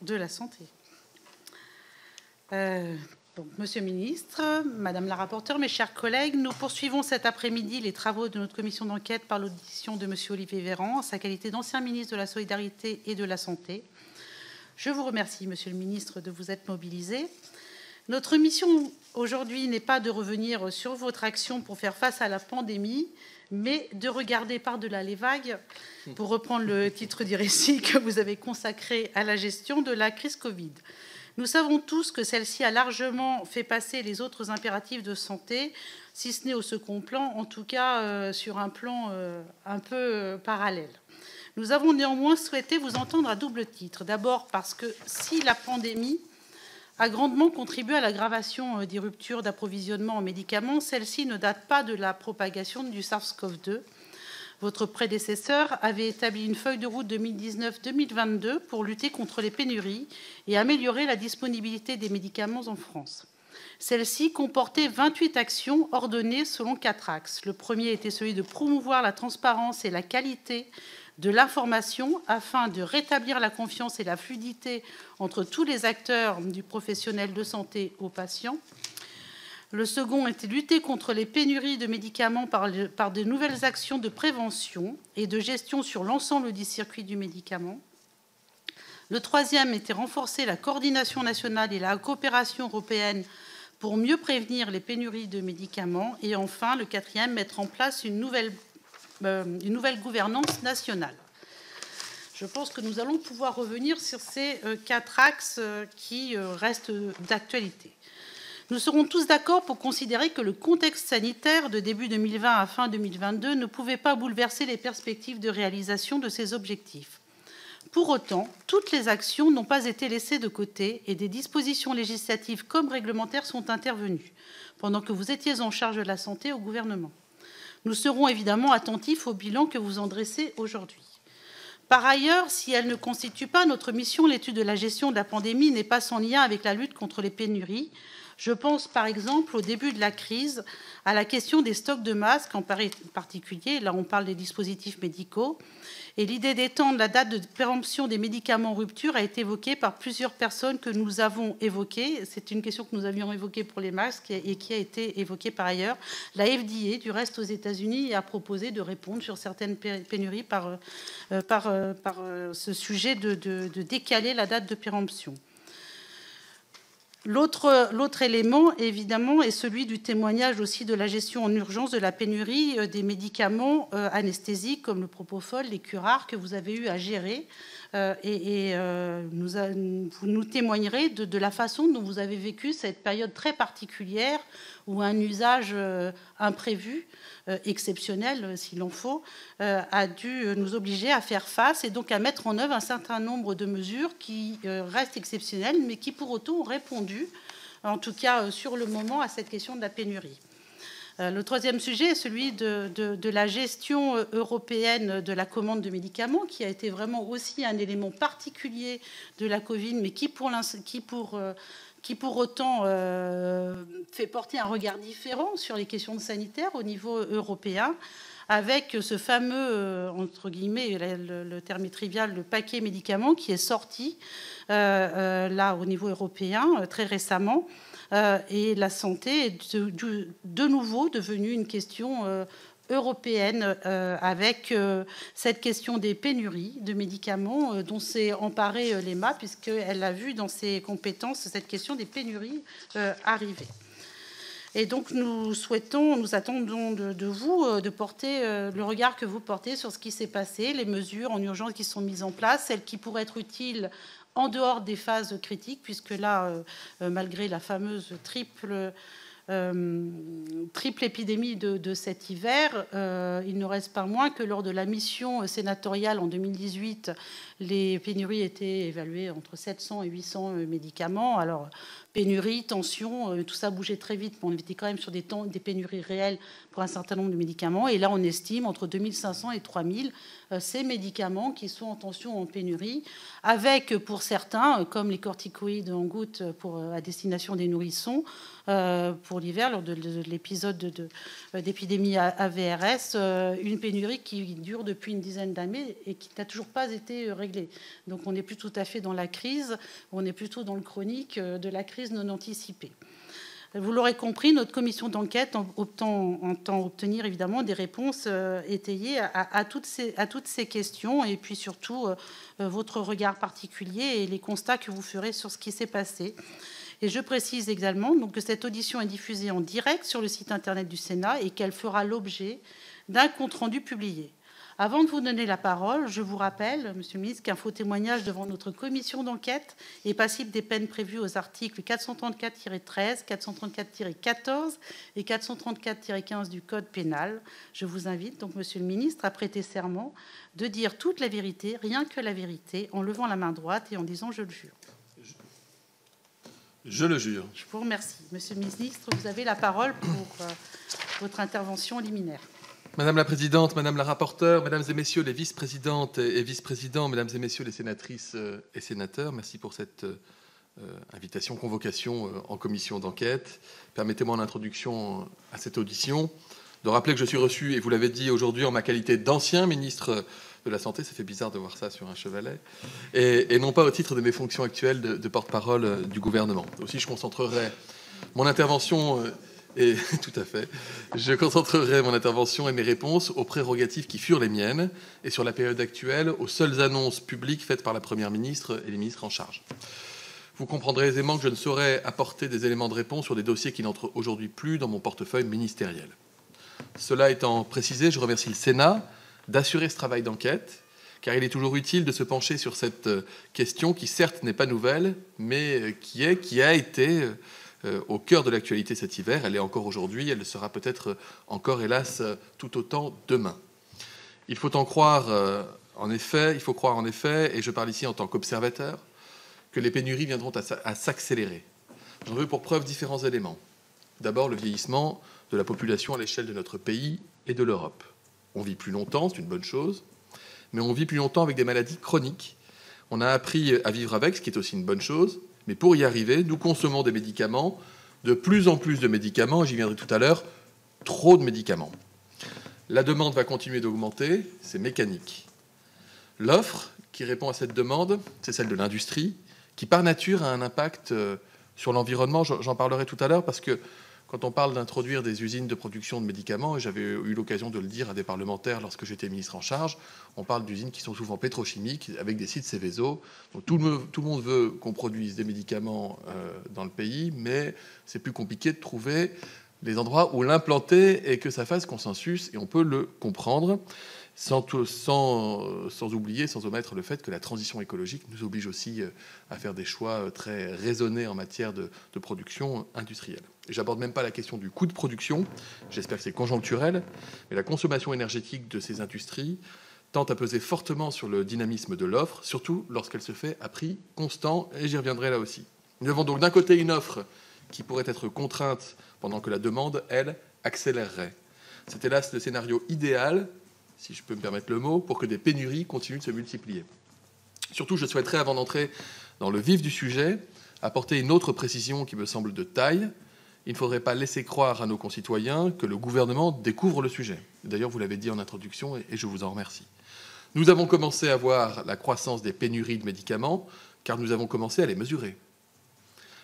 de la Santé. Monsieur le ministre, Madame la rapporteure, mes chers collègues, nous poursuivons cet après-midi les travaux de notre commission d'enquête par l'audition de Monsieur Olivier Véran, en sa qualité d'ancien ministre de la Solidarité et de la Santé. Je vous remercie, Monsieur le ministre, de vous être mobilisé. Notre mission aujourd'hui n'est pas de revenir sur votre action pour faire face à la pandémie, mais de regarder par-delà les vagues, pour reprendre le titre du récit que vous avez consacré à la gestion de la crise Covid. Nous savons tous que celle-ci a largement fait passer les autres impératifs de santé, si ce n'est au second plan, en tout cas sur un plan un peu parallèle. Nous avons néanmoins souhaité vous entendre à double titre. D'abord parce que si la pandémie a grandement contribué à l'aggravation des ruptures d'approvisionnement en médicaments, celle-ci ne date pas de la propagation du SARS-CoV-2. Votre prédécesseur avait établi une feuille de route 2019-2022 pour lutter contre les pénuries et améliorer la disponibilité des médicaments en France. Celle-ci comportait 28 actions ordonnées selon 4 axes. Le premier était celui de promouvoir la transparence et la qualité de l'information afin de rétablir la confiance et la fluidité entre tous les acteurs du professionnel de santé aux patients. Le second était lutter contre les pénuries de médicaments par de nouvelles actions de prévention et de gestion sur l'ensemble du circuit du médicament. Le troisième était renforcer la coordination nationale et la coopération européenne pour mieux prévenir les pénuries de médicaments. Et enfin, le quatrième, mettre en place une nouvelle gouvernance nationale. Je pense que nous allons pouvoir revenir sur ces 4 axes qui restent d'actualité. Nous serons tous d'accord pour considérer que le contexte sanitaire de début 2020 à fin 2022 ne pouvait pas bouleverser les perspectives de réalisation de ces objectifs. Pour autant, toutes les actions n'ont pas été laissées de côté et des dispositions législatives comme réglementaires sont intervenues pendant que vous étiez en charge de la santé au gouvernement. Nous serons évidemment attentifs au bilan que vous en dressez aujourd'hui. Par ailleurs, si elle ne constitue pas notre mission, l'étude de la gestion de la pandémie n'est pas sans lien avec la lutte contre les pénuries. Je pense par exemple au début de la crise à la question des stocks de masques en particulier. Là, on parle des dispositifs médicaux. Et l'idée d'étendre la date de péremption des médicaments en rupture a été évoquée par plusieurs personnes que nous avons évoquées. C'est une question que nous avions évoquée pour les masques et qui a été évoquée par ailleurs. La FDA, du reste aux États-Unis, a proposé de répondre sur certaines pénuries par ce sujet de décaler la date de péremption. L'autre élément, évidemment, est celui du témoignage aussi de la gestion en urgence de la pénurie des médicaments anesthésiques comme le propofol, les curares que vous avez eu à gérer. Vous nous témoignerez de la façon dont vous avez vécu cette période très particulière où un usage imprévu, exceptionnel s'il en faut, a dû nous obliger à faire face et donc à mettre en œuvre un certain nombre de mesures qui restent exceptionnelles, mais qui pour autant ont répondu, en tout cas sur le moment, à cette question de la pénurie. Le troisième sujet est celui de la gestion européenne de la commande de médicaments, qui a été vraiment aussi un élément particulier de la Covid, mais qui pour autant fait porter un regard différent sur les questions sanitaires au niveau européen, avec ce fameux, entre guillemets, le terme est trivial, le paquet médicaments qui est sorti là au niveau européen très récemment. Et la santé est de nouveau devenue une question européenne avec cette question des pénuries de médicaments dont s'est emparée l'EMA, puisqu'elle a vu dans ses compétences cette question des pénuries arriver. Et donc nous attendons de vous de porter le regard que vous portez sur ce qui s'est passé, les mesures en urgence qui sont mises en place, celles qui pourraient être utiles en dehors des phases critiques, puisque là, malgré la fameuse triple épidémie de cet hiver, il ne reste pas moins que lors de la mission sénatoriale en 2018, les pénuries étaient évaluées entre 700 et 800 médicaments. Alors, pénurie, tension, tout ça bougeait très vite, mais on était quand même sur des pénuries réelles pour un certain nombre de médicaments. Et là, on estime entre 2500 et 3000 ces médicaments qui sont en tension, en pénurie, avec pour certains, comme les corticoïdes en gouttes à destination des nourrissons, pour pour l'hiver, lors de l'épisode d'épidémie AVRS, une pénurie qui dure depuis une dizaine d'années et qui n'a toujours pas été réglée. Donc on n'est plus tout à fait dans la crise, on est plutôt dans le chronique de la crise non anticipée. Vous l'aurez compris, notre commission d'enquête entend obtenir évidemment des réponses étayées à toutes ces questions et puis surtout votre regard particulier et les constats que vous ferez sur ce qui s'est passé. Et je précise également donc, que cette audition est diffusée en direct sur le site internet du Sénat et qu'elle fera l'objet d'un compte-rendu publié. Avant de vous donner la parole, je vous rappelle, Monsieur le ministre, qu'un faux témoignage devant notre commission d'enquête est passible des peines prévues aux articles 434-13, 434-14 et 434-15 du Code pénal. Je vous invite donc, Monsieur le ministre, à prêter serment de dire toute la vérité, rien que la vérité, en levant la main droite et en disant « je le jure ». Je le jure. Je vous remercie. Monsieur le ministre, vous avez la parole pour votre intervention liminaire. Madame la Présidente, Madame la Rapporteure, Mesdames et Messieurs les vice-présidentes et vice-présidents, Mesdames et Messieurs les sénatrices et sénateurs, merci pour cette invitation, convocation en commission d'enquête. Permettez-moi en introduction à cette audition de rappeler que je suis reçu, et vous l'avez dit aujourd'hui, en ma qualité d'ancien ministre de la Santé, ça fait bizarre de voir ça sur un chevalet, et non pas au titre de mes fonctions actuelles de porte-parole du gouvernement. Aussi, je concentrerai mon intervention... Et tout à fait. Je concentrerai mon intervention et mes réponses aux prérogatives qui furent les miennes et sur la période actuelle aux seules annonces publiques faites par la Première ministre et les ministres en charge. Vous comprendrez aisément que je ne saurais apporter des éléments de réponse sur des dossiers qui n'entrent aujourd'hui plus dans mon portefeuille ministériel. Cela étant précisé, je remercie le Sénat d'assurer ce travail d'enquête, car il est toujours utile de se pencher sur cette question qui, certes, n'est pas nouvelle, mais qui a été... au cœur de l'actualité cet hiver. Elle est encore aujourd'hui, elle le sera peut-être encore, hélas, tout autant demain. Il faut croire en effet, et je parle ici en tant qu'observateur, que les pénuries viendront à s'accélérer. J'en veux pour preuve différents éléments. D'abord, le vieillissement de la population à l'échelle de notre pays et de l'Europe. On vit plus longtemps, c'est une bonne chose, mais on vit plus longtemps avec des maladies chroniques. On a appris à vivre avec, ce qui est aussi une bonne chose, mais pour y arriver, nous consommons des médicaments, de plus en plus de médicaments, j'y viendrai tout à l'heure, trop de médicaments. La demande va continuer d'augmenter, c'est mécanique. L'offre qui répond à cette demande, c'est celle de l'industrie, qui par nature a un impact sur l'environnement. J'en parlerai tout à l'heure parce que quand on parle d'introduire des usines de production de médicaments, et j'avais eu l'occasion de le dire à des parlementaires lorsque j'étais ministre en charge, on parle d'usines qui sont souvent pétrochimiques, avec des sites Seveso. Donc tout le monde veut qu'on produise des médicaments dans le pays, mais c'est plus compliqué de trouver les endroits où l'implanter et que ça fasse consensus, et on peut le comprendre, sans oublier, sans omettre le fait que la transition écologique nous oblige aussi à faire des choix très raisonnés en matière de production industrielle. Et j'aborde même pas la question du coût de production, j'espère que c'est conjoncturel, mais la consommation énergétique de ces industries tend à peser fortement sur le dynamisme de l'offre, surtout lorsqu'elle se fait à prix constant, et j'y reviendrai là aussi. Nous avons donc d'un côté une offre qui pourrait être contrainte pendant que la demande, elle, accélérerait. C'est hélas le scénario idéal, si je peux me permettre le mot, pour que des pénuries continuent de se multiplier. Surtout, je souhaiterais, avant d'entrer dans le vif du sujet, apporter une autre précision qui me semble de taille. Il ne faudrait pas laisser croire à nos concitoyens que le gouvernement découvre le sujet. D'ailleurs, vous l'avez dit en introduction, et je vous en remercie. Nous avons commencé à voir la croissance des pénuries de médicaments, car nous avons commencé à les mesurer.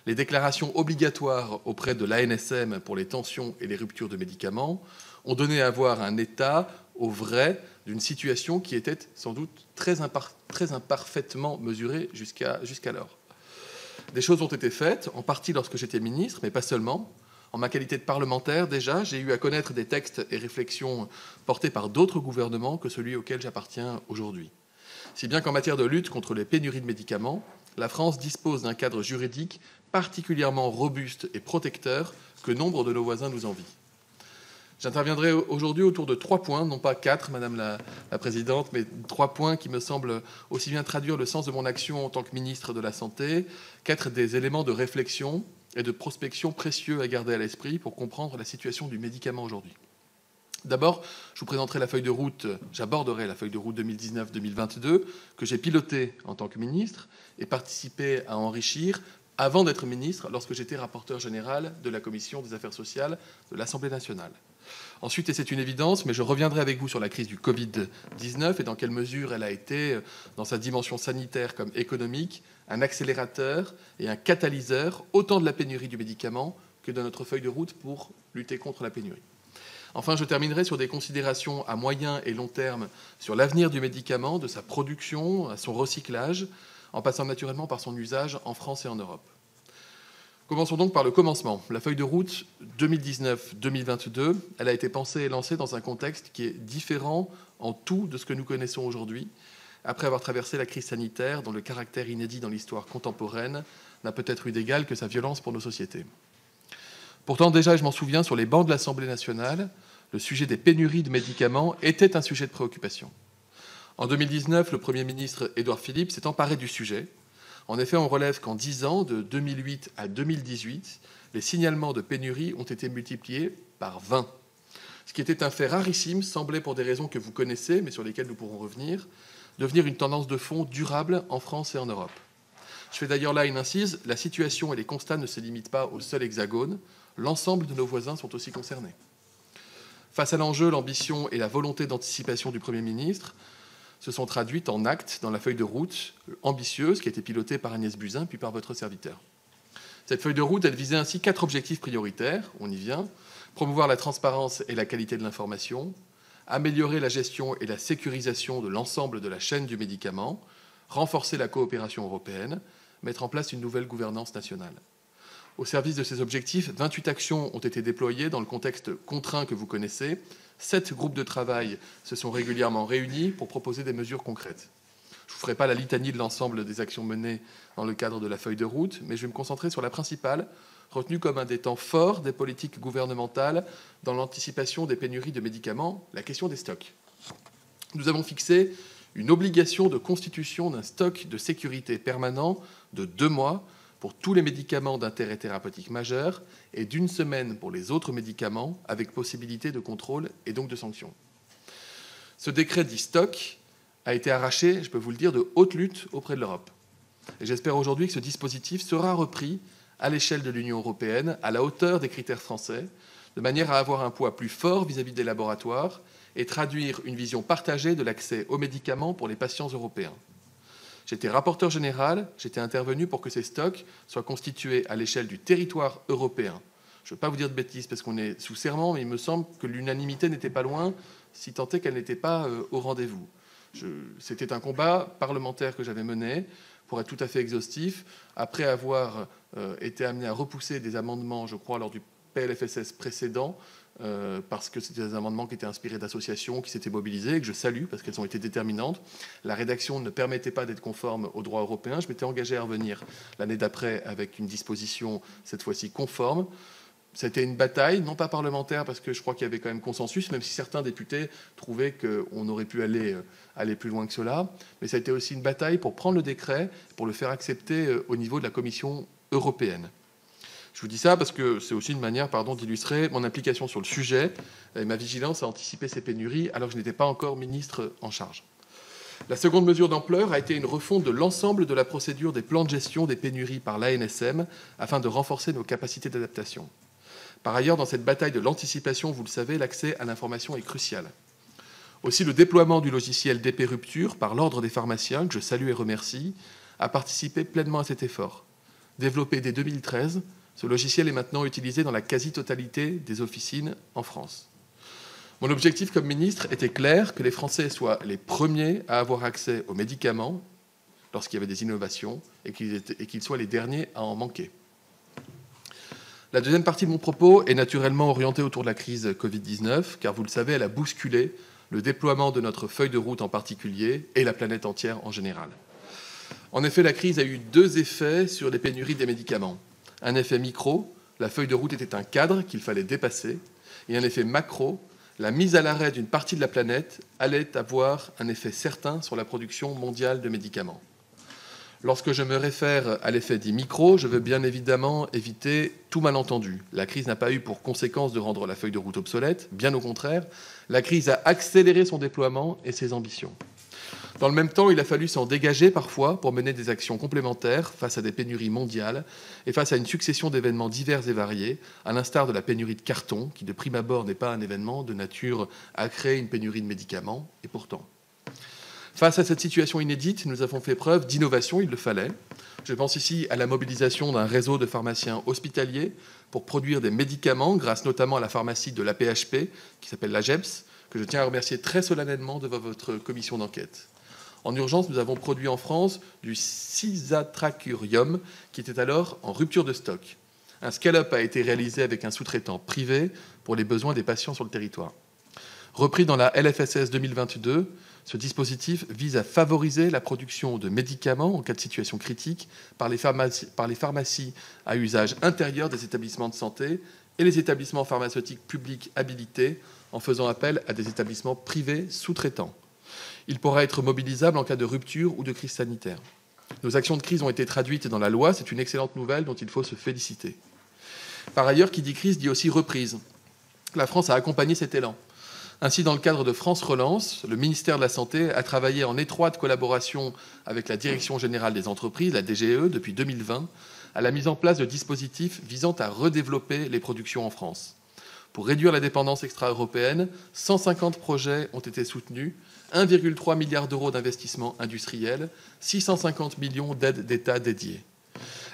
Les déclarations obligatoires auprès de l'ANSM pour les tensions et les ruptures de médicaments ont donné à voir un état au vrai d'une situation qui était sans doute très imparfaitement mesurée jusqu'alors. Des choses ont été faites, en partie lorsque j'étais ministre, mais pas seulement. En ma qualité de parlementaire, déjà, j'ai eu à connaître des textes et réflexions portés par d'autres gouvernements que celui auquel j'appartiens aujourd'hui. Si bien qu'en matière de lutte contre les pénuries de médicaments, la France dispose d'un cadre juridique particulièrement robuste et protecteur que nombre de nos voisins nous envient. J'interviendrai aujourd'hui autour de 3 points, non pas 4, Madame la Présidente, mais 3 points qui me semblent aussi bien traduire le sens de mon action en tant que ministre de la Santé qu'être des éléments de réflexion et de prospection précieux à garder à l'esprit pour comprendre la situation du médicament aujourd'hui. D'abord, je vous présenterai la feuille de route, j'aborderai la feuille de route 2019-2022 que j'ai pilotée en tant que ministre et participé à enrichir avant d'être ministre, lorsque j'étais rapporteur général de la Commission des affaires sociales de l'Assemblée nationale. Ensuite, et c'est une évidence, mais je reviendrai avec vous sur la crise du Covid-19 et dans quelle mesure elle a été, dans sa dimension sanitaire comme économique, un accélérateur et un catalyseur, autant de la pénurie du médicament que de notre feuille de route pour lutter contre la pénurie. Enfin, je terminerai sur des considérations à moyen et long terme sur l'avenir du médicament, de sa production, à son recyclage, en passant naturellement par son usage en France et en Europe. Commençons donc par le commencement. La feuille de route 2019-2022, elle a été pensée et lancée dans un contexte qui est différent en tout de ce que nous connaissons aujourd'hui, après avoir traversé la crise sanitaire dont le caractère inédit dans l'histoire contemporaine n'a peut-être eu d'égal que sa violence pour nos sociétés. Pourtant, déjà, je m'en souviens, sur les bancs de l'Assemblée nationale, le sujet des pénuries de médicaments était un sujet de préoccupation. En 2019, le Premier ministre Édouard Philippe s'est emparé du sujet. En effet, on relève qu'en 10 ans, de 2008 à 2018, les signalements de pénurie ont été multipliés par 20. Ce qui était un fait rarissime, semblait, pour des raisons que vous connaissez, mais sur lesquelles nous pourrons revenir, devenir une tendance de fond durable en France et en Europe. Je fais d'ailleurs là une incise, la situation et les constats ne se limitent pas au seul Hexagone, l'ensemble de nos voisins sont aussi concernés. Face à l'enjeu, l'ambition et la volonté d'anticipation du Premier ministre se sont traduites en actes dans la feuille de route ambitieuse qui a été pilotée par Agnès Buzyn puis par votre serviteur. Cette feuille de route, elle visait ainsi 4 objectifs prioritaires, on y vient, promouvoir la transparence et la qualité de l'information, améliorer la gestion et la sécurisation de l'ensemble de la chaîne du médicament, renforcer la coopération européenne, mettre en place une nouvelle gouvernance nationale. Au service de ces objectifs, 28 actions ont été déployées dans le contexte contraint que vous connaissez. 7 groupes de travail se sont régulièrement réunis pour proposer des mesures concrètes. Je ne vous ferai pas la litanie de l'ensemble des actions menées dans le cadre de la feuille de route, mais je vais me concentrer sur la principale, retenue comme un des temps forts des politiques gouvernementales dans l'anticipation des pénuries de médicaments, la question des stocks. Nous avons fixé une obligation de constitution d'un stock de sécurité permanent de 2 mois pour tous les médicaments d'intérêt thérapeutique majeur et d'1 semaine pour les autres médicaments, avec possibilité de contrôle et donc de sanctions. Ce décret dit stock a été arraché, je peux vous le dire, de haute lutte auprès de l'Europe. Et j'espère aujourd'hui que ce dispositif sera repris à l'échelle de l'Union européenne, à la hauteur des critères français, de manière à avoir un poids plus fort vis-à-vis des laboratoires et traduire une vision partagée de l'accès aux médicaments pour les patients européens. J'étais rapporteur général, j'étais intervenu pour que ces stocks soient constitués à l'échelle du territoire européen. Je ne veux pas vous dire de bêtises parce qu'on est sous serment, mais il me semble que l'unanimité n'était pas loin, si tant est qu'elle n'était pas au rendez-vous. C'était un combat parlementaire que j'avais mené, pour être tout à fait exhaustif, après avoir été amené à repousser des amendements, je crois, lors du PLFSS précédent, parce que c'était des amendements qui étaient inspirés d'associations qui s'étaient mobilisées et que je salue parce qu'elles ont été déterminantes. La rédaction ne permettait pas d'être conforme au droit européen. Je m'étais engagé à revenir l'année d'après avec une disposition, cette fois-ci conforme. C'était une bataille, non pas parlementaire, parce que je crois qu'il y avait quand même consensus, même si certains députés trouvaient qu'on aurait pu aller plus loin que cela. Mais ça a été aussi une bataille pour prendre le décret, pour le faire accepter au niveau de la Commission européenne. Je vous dis ça parce que c'est aussi une manière d'illustrer mon implication sur le sujet et ma vigilance à anticiper ces pénuries alors que je n'étais pas encore ministre en charge. La seconde mesure d'ampleur a été une refonte de l'ensemble de la procédure des plans de gestion des pénuries par l'ANSM afin de renforcer nos capacités d'adaptation. Par ailleurs, dans cette bataille de l'anticipation, vous le savez, l'accès à l'information est crucial. Aussi, le déploiement du logiciel DP Rupture par l'Ordre des pharmaciens, que je salue et remercie, a participé pleinement à cet effort. Développé dès 2013, ce logiciel est maintenant utilisé dans la quasi-totalité des officines en France. Mon objectif comme ministre était clair, que les Français soient les premiers à avoir accès aux médicaments lorsqu'il y avait des innovations et qu'ils soient les derniers à en manquer. La deuxième partie de mon propos est naturellement orientée autour de la crise Covid-19, car vous le savez, elle a bousculé le déploiement de notre feuille de route en particulier et la planète entière en général. En effet, la crise a eu 2 effets sur les pénuries des médicaments. Un effet micro, la feuille de route était un cadre qu'il fallait dépasser, et un effet macro, la mise à l'arrêt d'une partie de la planète allait avoir un effet certain sur la production mondiale de médicaments. Lorsque je me réfère à l'effet dit micro, je veux bien évidemment éviter tout malentendu. La crise n'a pas eu pour conséquence de rendre la feuille de route obsolète, bien au contraire, la crise a accéléré son déploiement et ses ambitions. Dans le même temps, il a fallu s'en dégager parfois pour mener des actions complémentaires face à des pénuries mondiales et face à une succession d'événements divers et variés, à l'instar de la pénurie de carton, qui de prime abord n'est pas un événement de nature à créer une pénurie de médicaments, et pourtant. Face à cette situation inédite, nous avons fait preuve d'innovation, il le fallait. Je pense ici à la mobilisation d'un réseau de pharmaciens hospitaliers pour produire des médicaments, grâce notamment à la pharmacie de l'AP-HP, qui s'appelle l'AGEPS, que je tiens à remercier très solennellement devant votre commission d'enquête. En urgence, nous avons produit en France du cisatracurium, qui était alors en rupture de stock. Un scale-up a été réalisé avec un sous-traitant privé pour les besoins des patients sur le territoire. Repris dans la LFSS 2022, ce dispositif vise à favoriser la production de médicaments en cas de situation critique par les pharmacies à usage intérieur des établissements de santé et les établissements pharmaceutiques publics habilités en faisant appel à des établissements privés sous-traitants. Il pourra être mobilisable en cas de rupture ou de crise sanitaire. Nos actions de crise ont été traduites dans la loi, c'est une excellente nouvelle dont il faut se féliciter. Par ailleurs, qui dit crise dit aussi reprise. La France a accompagné cet élan. Ainsi, dans le cadre de France Relance, le ministère de la Santé a travaillé en étroite collaboration avec la Direction générale des entreprises, la DGE, depuis 2020, à la mise en place de dispositifs visant à redévelopper les productions en France. Pour réduire la dépendance extra-européenne, 150 projets ont été soutenus, 1,3 milliard d'euros d'investissements industriels, 650 millions d'aides d'État dédiées.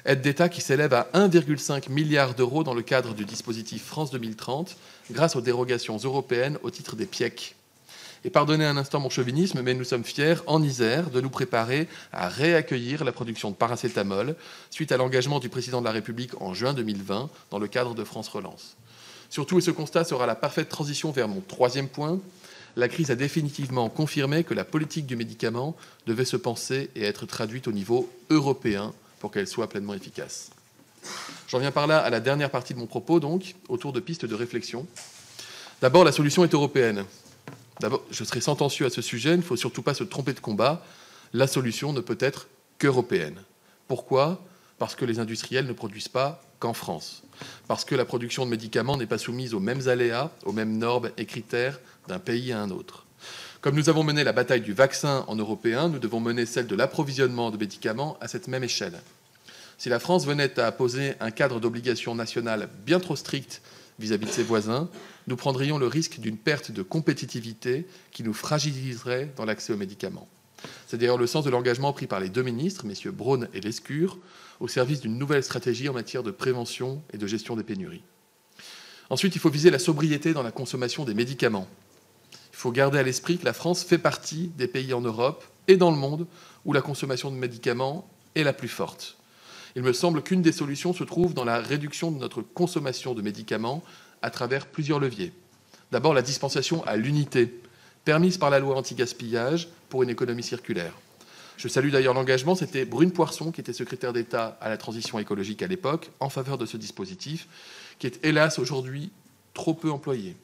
Aides d'État qui s'élèvent à 1,5 milliard d'euros dans le cadre du dispositif France 2030, grâce aux dérogations européennes au titre des PIEC. Et pardonnez un instant mon chauvinisme, mais nous sommes fiers, en Isère, de nous préparer à réaccueillir la production de paracétamol, suite à l'engagement du président de la République en juin 2020, dans le cadre de France Relance. Surtout, et ce constat sera la parfaite transition vers mon troisième point, la crise a définitivement confirmé que la politique du médicament devait se penser et être traduite au niveau européen pour qu'elle soit pleinement efficace. J'en viens par là à la dernière partie de mon propos, donc, autour de pistes de réflexion. D'abord, la solution est européenne. D'abord, je serai sentencieux à ce sujet, il ne faut surtout pas se tromper de combat. La solution ne peut être qu'européenne. Pourquoi ? Parce que les industriels ne produisent pas qu'en France. Parce que la production de médicaments n'est pas soumise aux mêmes aléas, aux mêmes normes et critères d'un pays à un autre. Comme nous avons mené la bataille du vaccin en européen, nous devons mener celle de l'approvisionnement de médicaments à cette même échelle. Si la France venait à poser un cadre d'obligation nationale bien trop strict vis-à-vis de ses voisins, nous prendrions le risque d'une perte de compétitivité qui nous fragiliserait dans l'accès aux médicaments. C'est d'ailleurs le sens de l'engagement pris par les deux ministres, messieurs Braun et Lescure, au service d'une nouvelle stratégie en matière de prévention et de gestion des pénuries. Ensuite, il faut viser la sobriété dans la consommation des médicaments. Il faut garder à l'esprit que la France fait partie des pays en Europe et dans le monde où la consommation de médicaments est la plus forte. Il me semble qu'une des solutions se trouve dans la réduction de notre consommation de médicaments à travers plusieurs leviers. D'abord, la dispensation à l'unité, permise par la loi anti-gaspillage pour une économie circulaire. Je salue d'ailleurs l'engagement, c'était Brune Poirson, qui était secrétaire d'État à la transition écologique à l'époque, en faveur de ce dispositif, qui est hélas aujourd'hui trop peu employé.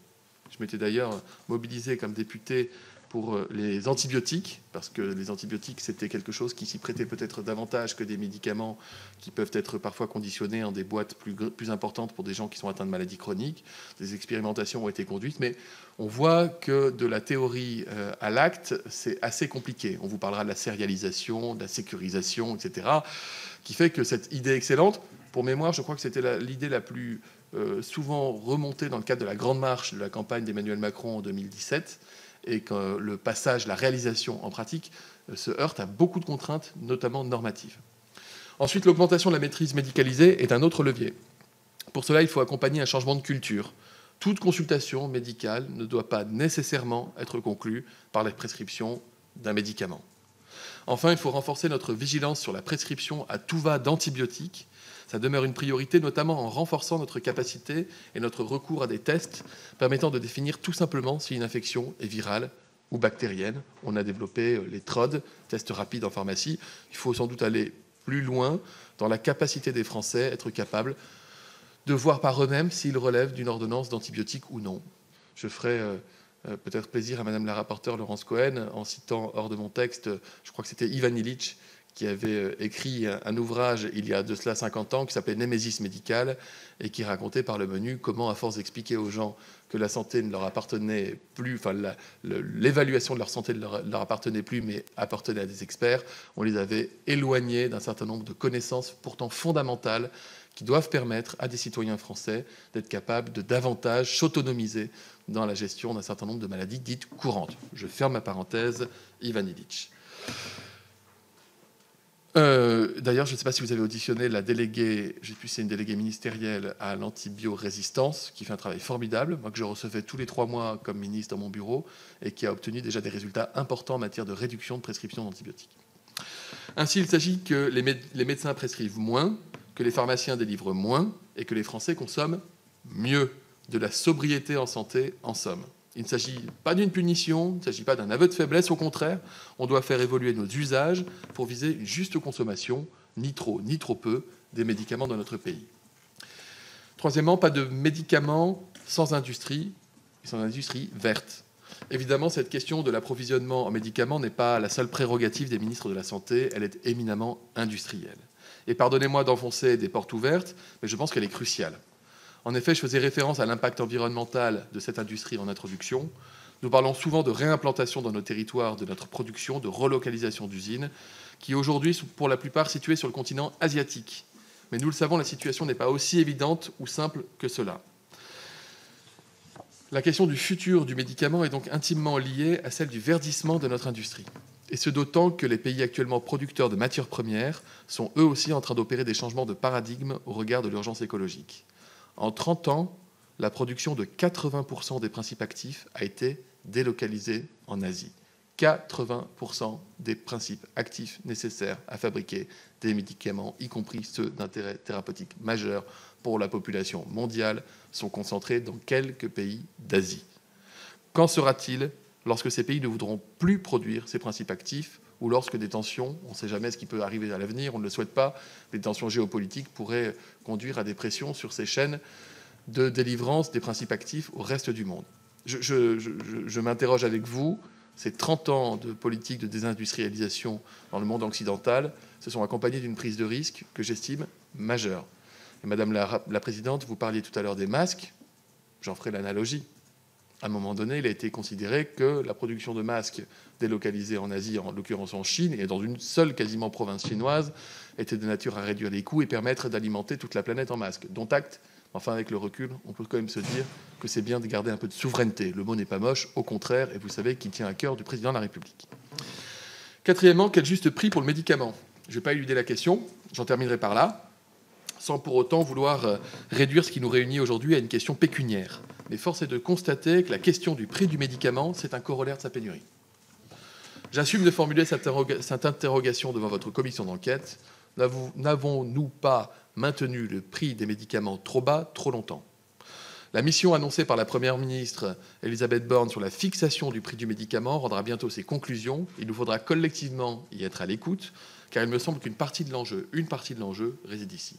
Je m'étais d'ailleurs mobilisé comme député pour les antibiotiques, parce que les antibiotiques, c'était quelque chose qui s'y prêtait peut-être davantage que des médicaments qui peuvent être parfois conditionnés en des boîtes plus importantes pour des gens qui sont atteints de maladies chroniques. Des expérimentations ont été conduites, mais on voit que de la théorie à l'acte, c'est assez compliqué. On vous parlera de la sérialisation, de la sécurisation, etc., qui fait que cette idée excellente, pour mémoire, je crois que c'était l'idée la plus souvent remontée dans le cadre de la grande marche de la campagne d'Emmanuel Macron en 2017, et que le passage, la réalisation en pratique, se heurte à beaucoup de contraintes, notamment normatives. Ensuite, l'augmentation de la maîtrise médicalisée est un autre levier. Pour cela, il faut accompagner un changement de culture. Toute consultation médicale ne doit pas nécessairement être conclue par la prescription d'un médicament. Enfin, il faut renforcer notre vigilance sur la prescription à tout va d'antibiotiques. Ça demeure une priorité, notamment en renforçant notre capacité et notre recours à des tests permettant de définir tout simplement si une infection est virale ou bactérienne. On a développé les TROD, tests rapides en pharmacie. Il faut sans doute aller plus loin dans la capacité des Français à être capables de voir par eux-mêmes s'ils relèvent d'une ordonnance d'antibiotiques ou non. Je ferai peut-être plaisir à Madame la rapporteure Laurence Cohen en citant hors de mon texte, je crois que c'était Ivan Illich, qui avait écrit un ouvrage il y a de cela 50 ans qui s'appelait Némésis médicale et qui racontait par le menu comment, à force d'expliquer aux gens que la santé ne leur appartenait plus, enfin l'évaluation de leur santé ne leur appartenait plus, mais appartenait à des experts, on les avait éloignés d'un certain nombre de connaissances pourtant fondamentales qui doivent permettre à des citoyens français d'être capables de davantage s'autonomiser dans la gestion d'un certain nombre de maladies dites courantes. Je ferme ma parenthèse, Ivan Illich. D'ailleurs, je ne sais pas si vous avez auditionné la déléguée, je ne sais plus si c'est une déléguée ministérielle à l'antibiorésistance, qui fait un travail formidable, moi que je recevais tous les 3 mois comme ministre dans mon bureau, et qui a obtenu déjà des résultats importants en matière de réduction de prescription d'antibiotiques. Ainsi, il s'agit que les médecins prescrivent moins, que les pharmaciens délivrent moins, et que les Français consomment mieux, de la sobriété en santé, en somme. Il ne s'agit pas d'une punition, il ne s'agit pas d'un aveu de faiblesse, au contraire, on doit faire évoluer nos usages pour viser une juste consommation, ni trop ni trop peu, des médicaments dans notre pays. Troisièmement, pas de médicaments sans industrie verte. Évidemment, cette question de l'approvisionnement en médicaments n'est pas la seule prérogative des ministres de la Santé, elle est éminemment industrielle. Et pardonnez-moi d'enfoncer des portes ouvertes, mais je pense qu'elle est cruciale. En effet, je faisais référence à l'impact environnemental de cette industrie en introduction. Nous parlons souvent de réimplantation dans nos territoires de notre production, de relocalisation d'usines, qui aujourd'hui sont pour la plupart situées sur le continent asiatique. Mais nous le savons, la situation n'est pas aussi évidente ou simple que cela. La question du futur du médicament est donc intimement liée à celle du verdissement de notre industrie. Et ce d'autant que les pays actuellement producteurs de matières premières sont eux aussi en train d'opérer des changements de paradigme au regard de l'urgence écologique. En 30 ans, la production de 80% des principes actifs a été délocalisée en Asie. 80% des principes actifs nécessaires à fabriquer des médicaments, y compris ceux d'intérêt thérapeutique majeur pour la population mondiale, sont concentrés dans quelques pays d'Asie. Qu'en sera-t-il lorsque ces pays ne voudront plus produire ces principes actifs ou lorsque des tensions, on ne sait jamais ce qui peut arriver à l'avenir, on ne le souhaite pas, des tensions géopolitiques pourraient conduire à des pressions sur ces chaînes de délivrance des principes actifs au reste du monde. Je m'interroge avec vous, ces 30 ans de politique de désindustrialisation dans le monde occidental se sont accompagnés d'une prise de risque que j'estime majeure. Et Madame la Présidente, vous parliez tout à l'heure des masques, j'en ferai l'analogie. À un moment donné, il a été considéré que la production de masques délocalisée en Asie, en l'occurrence en Chine, et dans une seule quasiment province chinoise, était de nature à réduire les coûts et permettre d'alimenter toute la planète en masques. Dont acte, enfin avec le recul, on peut quand même se dire que c'est bien de garder un peu de souveraineté. Le mot n'est pas moche, au contraire, et vous savez qu'il tient à cœur du président de la République. Quatrièmement, quel juste prix pour le médicament? Je ne vais pas éluder la question, j'en terminerai par là, sans pour autant vouloir réduire ce qui nous réunit aujourd'hui à une question pécuniaire. Mais force est de constater que la question du prix du médicament, c'est un corollaire de sa pénurie. J'assume de formuler cette interrogation devant votre commission d'enquête. N'avons-nous pas maintenu le prix des médicaments trop bas, trop longtemps? La mission annoncée par la Première ministre Elisabeth Borne sur la fixation du prix du médicament rendra bientôt ses conclusions. Il nous faudra collectivement y être à l'écoute, car il me semble qu'une partie de l'enjeu réside ici.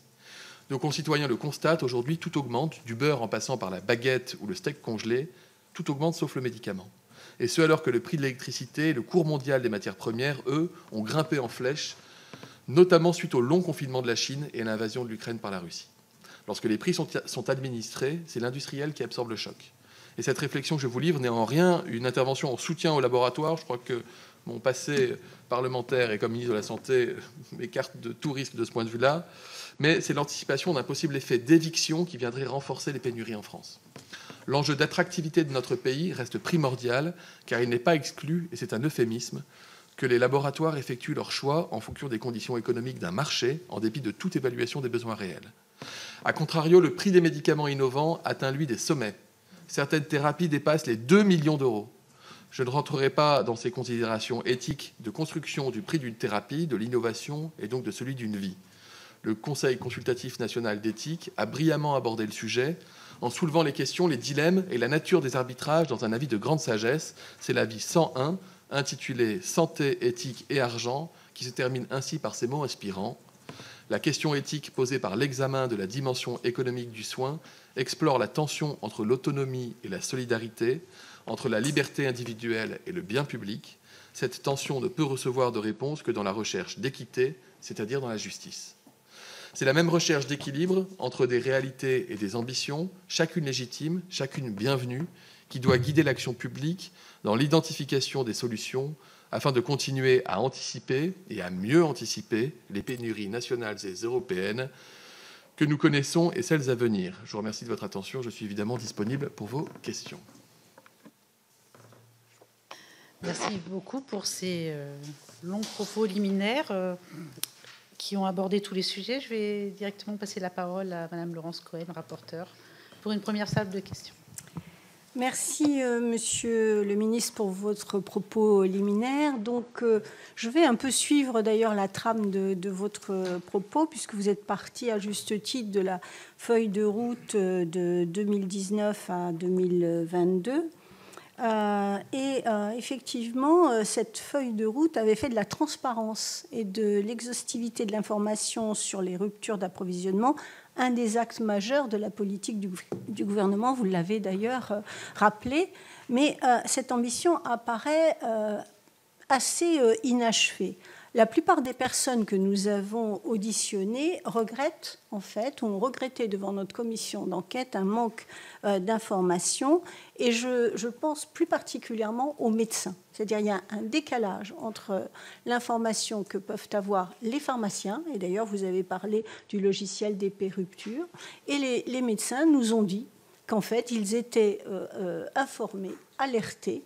Nos concitoyens le constatent, aujourd'hui, tout augmente, du beurre en passant par la baguette ou le steak congelé, tout augmente sauf le médicament. Et ce, alors que le prix de l'électricité et le cours mondial des matières premières, eux, ont grimpé en flèche, notamment suite au long confinement de la Chine et à l'invasion de l'Ukraine par la Russie. Lorsque les prix sont administrés, c'est l'industriel qui absorbe le choc. Et cette réflexion que je vous livre n'est en rien une intervention en soutien au laboratoire. Je crois que mon passé parlementaire et comme ministre de la Santé m'écarte de tout risque de ce point de vue-là. Mais c'est l'anticipation d'un possible effet d'éviction qui viendrait renforcer les pénuries en France. L'enjeu d'attractivité de notre pays reste primordial, car il n'est pas exclu, et c'est un euphémisme, que les laboratoires effectuent leur choix en fonction des conditions économiques d'un marché, en dépit de toute évaluation des besoins réels. A contrario, le prix des médicaments innovants atteint, lui, des sommets. Certaines thérapies dépassent les 2 millions d'euros. Je ne rentrerai pas dans ces considérations éthiques de construction du prix d'une thérapie, de l'innovation et donc de celui d'une vie. Le Conseil consultatif national d'éthique a brillamment abordé le sujet en soulevant les questions, les dilemmes et la nature des arbitrages dans un avis de grande sagesse. C'est l'avis 101, intitulé « Santé, éthique et argent », qui se termine ainsi par ces mots inspirants. La question éthique posée par l'examen de la dimension économique du soin explore la tension entre l'autonomie et la solidarité, entre la liberté individuelle et le bien public. cette tension ne peut recevoir de réponse que dans la recherche d'équité, c'est-à-dire dans la justice. C'est la même recherche d'équilibre entre des réalités et des ambitions, chacune légitime, chacune bienvenue, qui doit guider l'action publique dans l'identification des solutions afin de continuer à anticiper et à mieux anticiper les pénuries nationales et européennes que nous connaissons et celles à venir. Je vous remercie de votre attention. Je suis évidemment disponible pour vos questions. Merci beaucoup pour ces longs propos liminaires qui ont abordé tous les sujets. Je vais directement passer la parole à Madame Laurence Cohen, rapporteure, pour une première salle de questions. Merci, Monsieur le ministre, pour votre propos liminaire. Donc, je vais un peu suivre d'ailleurs la trame de votre propos, puisque vous êtes parti à juste titre de la feuille de route de 2019 à 2022. Effectivement, cette feuille de route avait fait de la transparence et de l'exhaustivité de l'information sur les ruptures d'approvisionnement un des axes majeurs de la politique du gouvernement. Vous l'avez d'ailleurs rappelé, mais cette ambition apparaît assez inachevée. La plupart des personnes que nous avons auditionnées regrettent, en fait, ou ont regretté devant notre commission d'enquête un manque d'informations. Et je pense plus particulièrement aux médecins. C'est-à-dire qu'il y a un décalage entre l'information que peuvent avoir les pharmaciens, et d'ailleurs vous avez parlé du logiciel d'épée rupture, et les médecins nous ont dit qu'en fait ils étaient informés, alertés,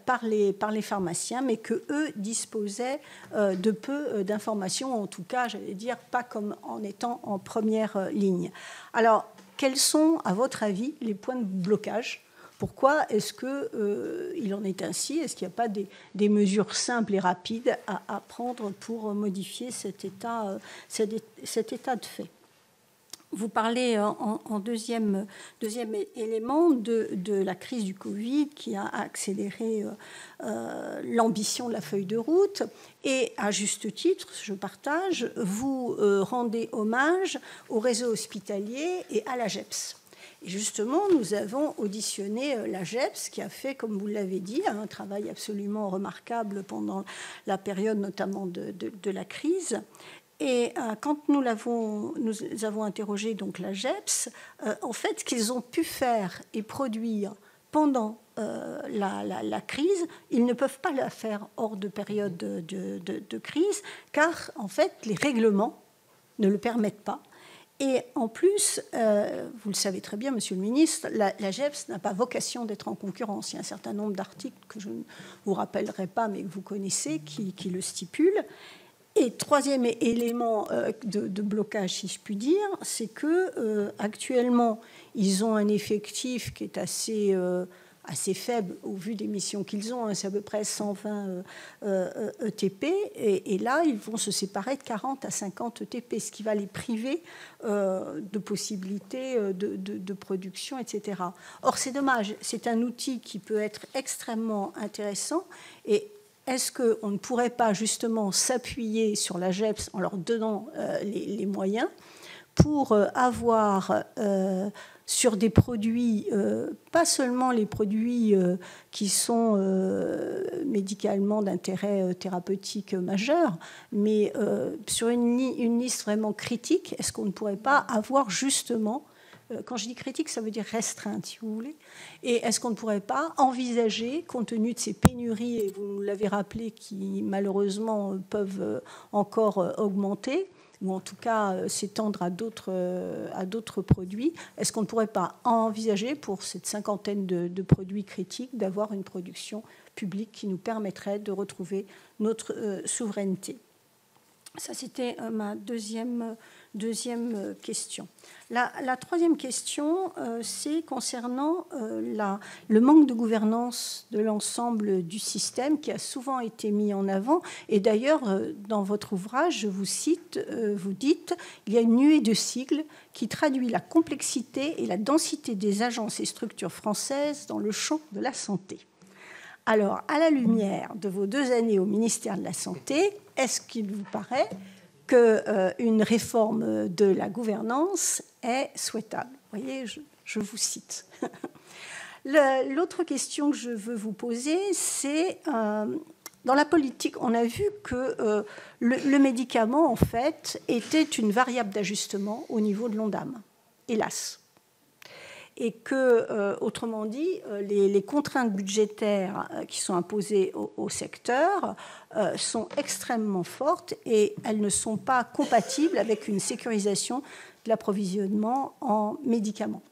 par les pharmaciens, mais qu'eux disposaient de peu d'informations, en tout cas, j'allais dire, pas comme en étant en première ligne. Alors, quels sont, à votre avis, les points de blocage ? Pourquoi est-ce qu'il en est ainsi ? Est-ce qu'il n'y a pas des mesures simples et rapides à prendre pour modifier cet état de fait ? Vous parlez en deuxième élément de la crise du Covid qui a accéléré l'ambition de la feuille de route. Et à juste titre, je partage, vous rendez hommage au réseau hospitalier et à l'AGEPS. Et justement, nous avons auditionné l'AGEPS qui a fait, comme vous l'avez dit, un travail absolument remarquable pendant la période notamment de la crise. Et quand nous avons interrogé donc l'AGEPS, en fait, ce qu'ils ont pu faire et produire pendant la crise, ils ne peuvent pas la faire hors de période de crise, car en fait, les règlements ne le permettent pas. Et en plus, vous le savez très bien, Monsieur le Ministre, l'AGEPS n'a pas vocation d'être en concurrence. Il y a un certain nombre d'articles que je ne vous rappellerai pas, mais que vous connaissez, qui le stipulent. Et troisième élément de blocage, si je puis dire, c'est que actuellement, ils ont un effectif qui est assez faible au vu des missions qu'ils ont. C'est à peu près 120 ETP. Et là, ils vont se séparer de 40 à 50 ETP, ce qui va les priver de possibilités de production, etc. Or, c'est dommage. C'est un outil qui peut être extrêmement intéressant. Et est-ce qu'on ne pourrait pas justement s'appuyer sur l'AGEPS en leur donnant les moyens pour avoir sur des produits, pas seulement les produits qui sont médicalement d'intérêt thérapeutique majeur, mais sur une liste vraiment critique, est-ce qu'on ne pourrait pas avoir justement, quand je dis critique, ça veut dire restreinte, si vous voulez. Et est-ce qu'on ne pourrait pas envisager, compte tenu de ces pénuries, et vous nous l'avez rappelé, qui malheureusement peuvent encore augmenter, ou en tout cas s'étendre à d'autres produits, est-ce qu'on ne pourrait pas envisager, pour cette cinquantaine de produits critiques, d'avoir une production publique qui nous permettrait de retrouver notre souveraineté ? Ça, c'était ma deuxième question. La troisième question, c'est concernant le manque de gouvernance de l'ensemble du système qui a souvent été mis en avant. Et d'ailleurs, dans votre ouvrage, je vous cite, vous dites « Il y a une nuée de sigles qui traduit la complexité et la densité des agences et structures françaises dans le champ de la santé ». Alors, à la lumière de vos 2 années au ministère de la Santé, est-ce qu'il vous paraît qu'une réforme de la gouvernance est souhaitable ? Vous voyez, je vous cite. L'autre question que je veux vous poser, c'est Dans la politique, on a vu que le médicament, en fait, était une variable d'ajustement au niveau de l'ONDAM, hélas. Et que, autrement dit, les contraintes budgétaires qui sont imposées au secteur sont extrêmement fortes et elles ne sont pas compatibles avec une sécurisation de l'approvisionnement en médicaments.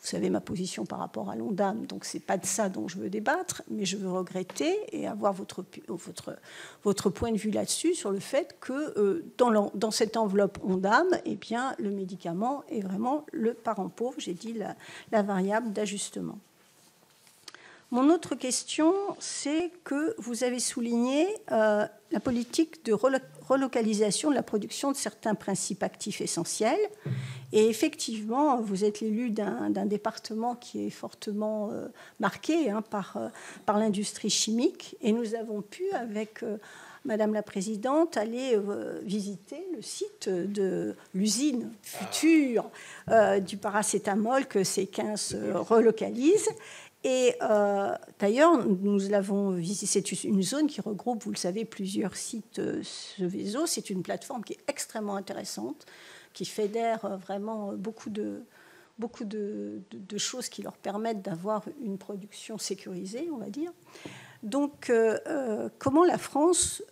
Vous savez ma position par rapport à l'ONDAM, donc ce n'est pas de ça dont je veux débattre, mais je veux regretter et avoir votre point de vue là-dessus, sur le fait que dans cette enveloppe ONDAM, eh bien, le médicament est vraiment le parent pauvre, j'ai dit la variable d'ajustement. Mon autre question, c'est que vous avez souligné la politique de relocalisation de la production de certains principes actifs essentiels. Et effectivement, vous êtes l'élu d'un département qui est fortement marqué par l'industrie chimique. Et nous avons pu, avec Madame la Présidente, aller visiter le site de l'usine future du paracétamol que C15 relocalise. Et d'ailleurs, nous l'avons visité. C'est une zone qui regroupe, vous le savez, plusieurs sites Seveso. C'est une plateforme qui est extrêmement intéressante, qui fédère vraiment beaucoup de choses qui leur permettent d'avoir une production sécurisée, on va dire. Donc, comment la France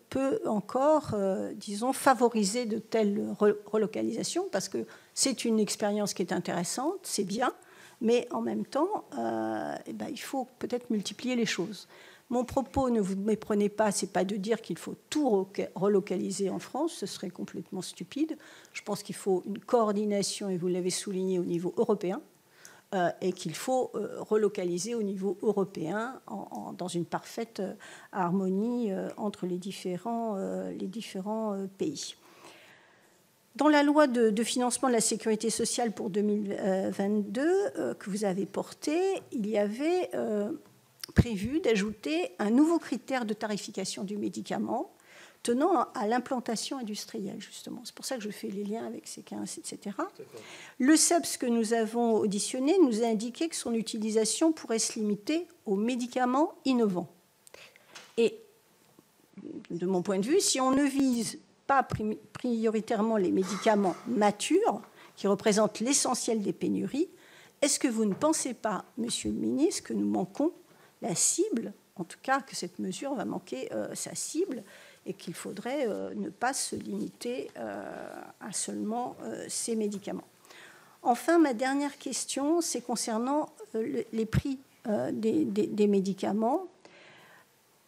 peut encore, disons, favoriser de telles relocalisations? Parce que c'est une expérience qui est intéressante, c'est bien, mais en même temps, il faut peut-être multiplier les choses. Mon propos, ne vous méprenez pas, ce n'est pas de dire qu'il faut tout relocaliser en France, ce serait complètement stupide. Je pense qu'il faut une coordination, et vous l'avez souligné, au niveau européen, et qu'il faut relocaliser au niveau européen dans une parfaite harmonie entre les différents pays. Dans la loi de financement de la sécurité sociale pour 2022 que vous avez portée, il y avait prévu d'ajouter un nouveau critère de tarification du médicament tenant à l'implantation industrielle, justement. C'est pour ça que je fais les liens avec C15, etc. Le CEPS que nous avons auditionné nous a indiqué que son utilisation pourrait se limiter aux médicaments innovants. Et de mon point de vue, si on ne vise pas prioritairement les médicaments matures, qui représentent l'essentiel des pénuries, est-ce que vous ne pensez pas, Monsieur le ministre, que nous manquons la cible, en tout cas que cette mesure va manquer sa cible, et qu'il faudrait ne pas se limiter à seulement ces médicaments? Enfin, ma dernière question, c'est concernant les prix des médicaments.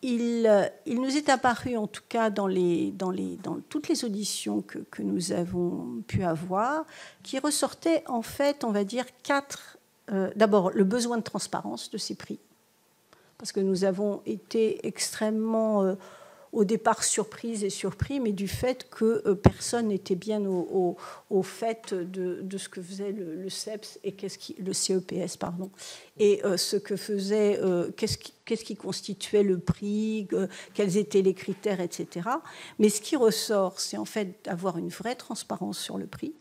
Il nous est apparu, en tout cas dans toutes les auditions que nous avons pu avoir, qui ressortait en fait, on va dire, d'abord, le besoin de transparence de ces prix, parce que nous avons été extrêmement, au départ, surprises et surpris, mais du fait que personne n'était bien au fait de ce que faisait le CEPS et le CEPS, pardon, et ce que faisait, qu'est-ce qui constituait le prix, quels étaient les critères, etc. Mais ce qui ressort, c'est en fait d'avoir une vraie transparence sur le prix,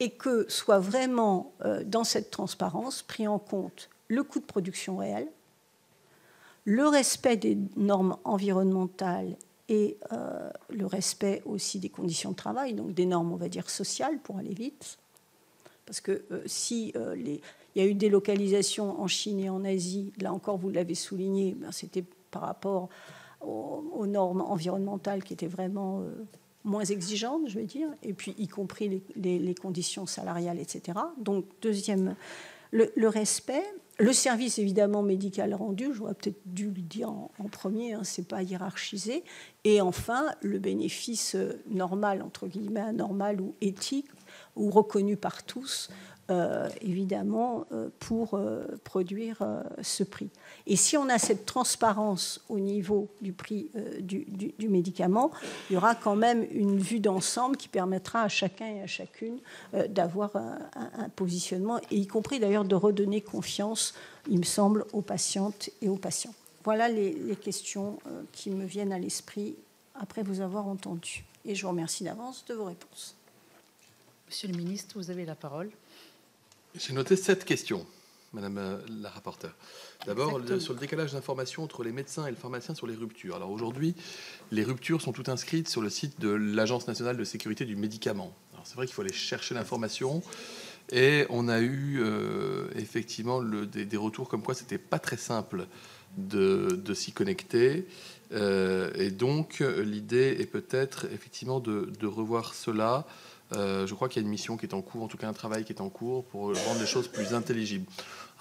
et que soit vraiment, dans cette transparence, pris en compte le coût de production réel, le respect des normes environnementales et le respect aussi des conditions de travail, donc des normes, on va dire, sociales, pour aller vite. Parce que si il y a eu des localisations en Chine et en Asie, là encore, vous l'avez souligné, c'était par rapport aux normes environnementales qui étaient vraiment moins exigeantes, je vais dire, et puis y compris les conditions salariales, etc. Donc, deuxième, le respect. Le service, évidemment, médical rendu, j'aurais peut-être dû le dire en premier, ce n'est pas hiérarchisé. Et enfin, le bénéfice normal, entre guillemets, anormal ou éthique, ou reconnu par tous, évidemment, pour produire ce prix. Et si on a cette transparence au niveau du prix du médicament, il y aura quand même une vue d'ensemble qui permettra à chacun et à chacune d'avoir un positionnement, et y compris d'ailleurs de redonner confiance, il me semble, aux patientes et aux patients. Voilà les questions qui me viennent à l'esprit après vous avoir entendu. Et je vous remercie d'avance de vos réponses. Monsieur le ministre, vous avez la parole. J'ai noté 7 questions. Madame la rapporteure. D'abord, sur le décalage d'informations entre les médecins et le pharmacien sur les ruptures. Alors aujourd'hui, les ruptures sont toutes inscrites sur le site de l'Agence nationale de sécurité du médicament. Alors c'est vrai qu'il faut aller chercher l'information. Et on a eu effectivement des retours comme quoi c'était pas très simple de s'y connecter. Et donc l'idée est peut-être effectivement de revoir cela. Je crois qu'il y a une mission qui est en cours, en tout cas un travail qui est en cours pour rendre les choses plus intelligibles.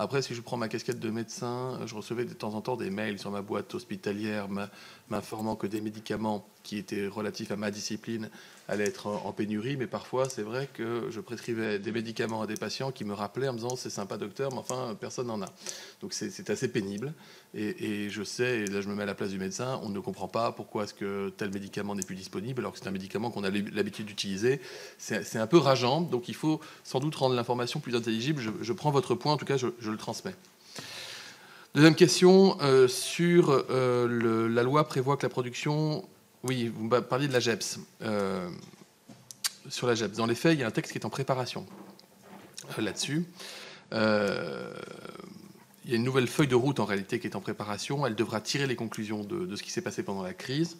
Après, si je prends ma casquette de médecin, je recevais de temps en temps des mails sur ma boîte hospitalière m'informant que des médicaments qui étaient relatifs à ma discipline allaient être en pénurie. Mais parfois, c'est vrai que je prescrivais des médicaments à des patients qui me rappelaient en me disant « c'est sympa docteur, mais enfin, personne n'en a ». Donc c'est assez pénible. Et je sais, et là je me mets à la place du médecin, on ne comprend pas pourquoi est-ce que tel médicament n'est plus disponible alors que c'est un médicament qu'on a l'habitude d'utiliser. C'est un peu rageant, donc il faut sans doute rendre l'information plus intelligible. Je prends votre point, en tout cas je le transmets. Deuxième question, sur la loi prévoit que la production... Oui, vous parliez de la GEPS. Sur la GEPS, dans les faits, il y a un texte qui est en préparation là-dessus. Il y a une nouvelle feuille de route en réalité qui est en préparation. Elle devra tirer les conclusions de ce qui s'est passé pendant la crise.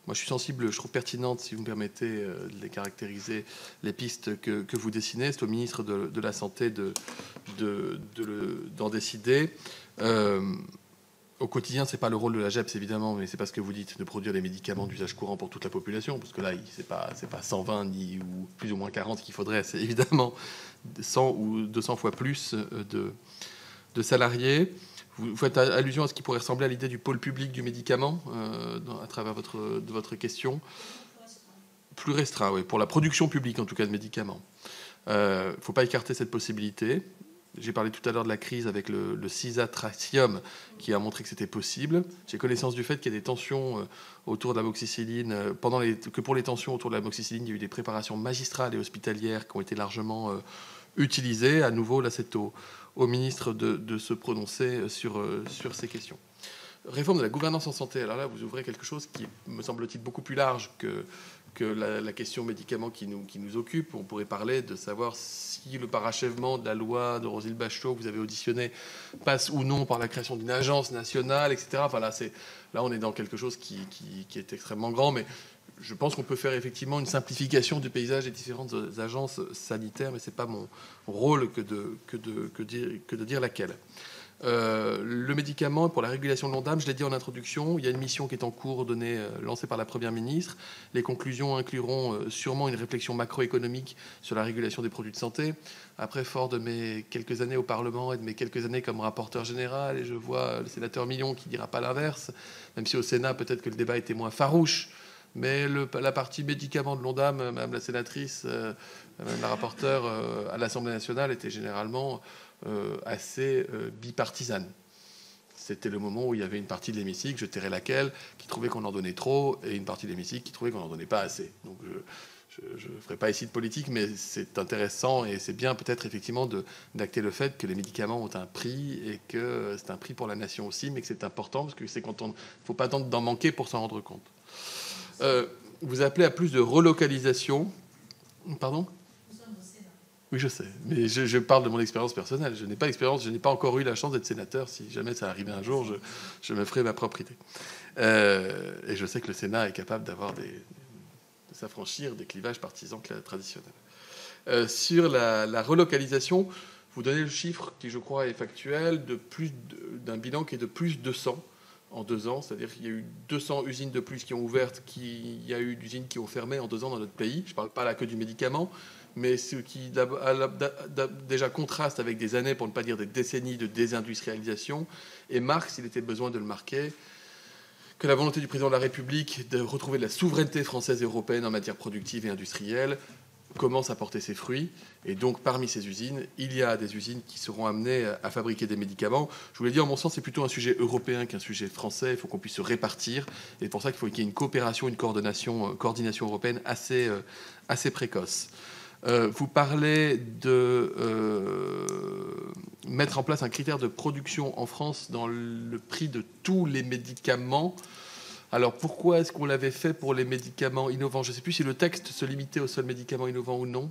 Moi, je suis sensible, je trouve pertinente, si vous me permettez de les caractériser, les pistes que vous dessinez. C'est au ministre de la Santé d'en décider. Au quotidien, c'est pas le rôle de la GEPS, évidemment, mais c'est pas ce que vous dites, de produire des médicaments d'usage courant pour toute la population, parce que là, c'est pas 120 ni ou plus ou moins 40 qu'il faudrait, c'est évidemment 100 ou 200 fois plus de salariés. Vous faites allusion à ce qui pourrait ressembler à l'idée du pôle public du médicament à travers votre question. Plus restreint, oui, pour la production publique, en tout cas, de médicaments. Il ne faut pas écarter cette possibilité. J'ai parlé tout à l'heure de la crise avec le Cisatracum qui a montré que c'était possible. J'ai connaissance du fait qu'il y a des tensions autour de l'amoxicilline. Que pour les tensions autour de l'amoxicilline, il y a eu des préparations magistrales et hospitalières qui ont été largement utilisées. À nouveau, là, c'est au ministre de se prononcer sur ces questions. Réforme de la gouvernance en santé. Alors là, vous ouvrez quelque chose qui me semble-t-il beaucoup plus large que la question médicaments qui nous occupe. On pourrait parler de savoir si le parachèvement de la loi de Roselyne Bachelot que vous avez auditionné passe ou non par la création d'une agence nationale, etc. Enfin, là, on est dans quelque chose qui est extrêmement grand, mais je pense qu'on peut faire effectivement une simplification du paysage des différentes agences sanitaires, mais ce n'est pas mon rôle que de dire laquelle. Le médicament pour la régulation de l'Ondam, je l'ai dit en introduction, il y a une mission qui est en cours lancée par la Première ministre. Les conclusions incluront sûrement une réflexion macroéconomique sur la régulation des produits de santé. Après, fort de mes quelques années au Parlement et de mes quelques années comme rapporteur général, et je vois le sénateur Millon qui ne dira pas l'inverse, même si au Sénat, peut-être que le débat était moins farouche, mais la partie médicaments de l'Ondam, Madame la sénatrice, Madame la rapporteure, à l'Assemblée nationale était généralement assez bipartisane. C'était le moment où il y avait une partie de l'hémicycle, je tairai laquelle, qui trouvait qu'on en donnait trop, et une partie de l'hémicycle qui trouvait qu'on n'en donnait pas assez. Donc je ne ferai pas ici de politique, mais c'est intéressant et c'est bien peut-être effectivement d'acter le fait que les médicaments ont un prix et que c'est un prix pour la nation aussi, mais que c'est important parce que c'est quand il ne faut pas attendre d'en manquer pour s'en rendre compte. Vous appelez à plus de relocalisation. Pardon ? Oui, je sais, mais je parle de mon expérience personnelle. Je n'ai pas l'expérience, je n'ai pas encore eu la chance d'être sénateur. Si jamais ça arrivait un jour, je me ferai ma propre idée. Et je sais que le Sénat est capable de s'affranchir des clivages partisans traditionnels. Sur la relocalisation, vous donnez le chiffre qui, je crois, est factuel, d'un bilan qui est de plus de 100 en 2 ans. C'est-à-dire qu'il y a eu 200 usines de plus qui ont ouvert, il y a eu d'usines qui ont fermé en 2 ans dans notre pays. Je ne parle pas là que du médicament, mais ce qui déjà contraste avec des années, pour ne pas dire des décennies de désindustrialisation, et marque, s'il était besoin de le marquer, que la volonté du président de la République de retrouver de la souveraineté française et européenne en matière productive et industrielle commence à porter ses fruits. Et donc, parmi ces usines, il y a des usines qui seront amenées à fabriquer des médicaments. Je vous l'ai dit, en mon sens, c'est plutôt un sujet européen qu'un sujet français. Il faut qu'on puisse se répartir. Et pour ça qu'il faut qu'il y ait une coopération, une coordination européenne assez précoce. Vous parlez de mettre en place un critère de production en France dans le prix de tous les médicaments. Alors pourquoi est-ce qu'on l'avait fait pour les médicaments innovants? Je ne sais plus si le texte se limitait aux seuls médicaments innovants ou non.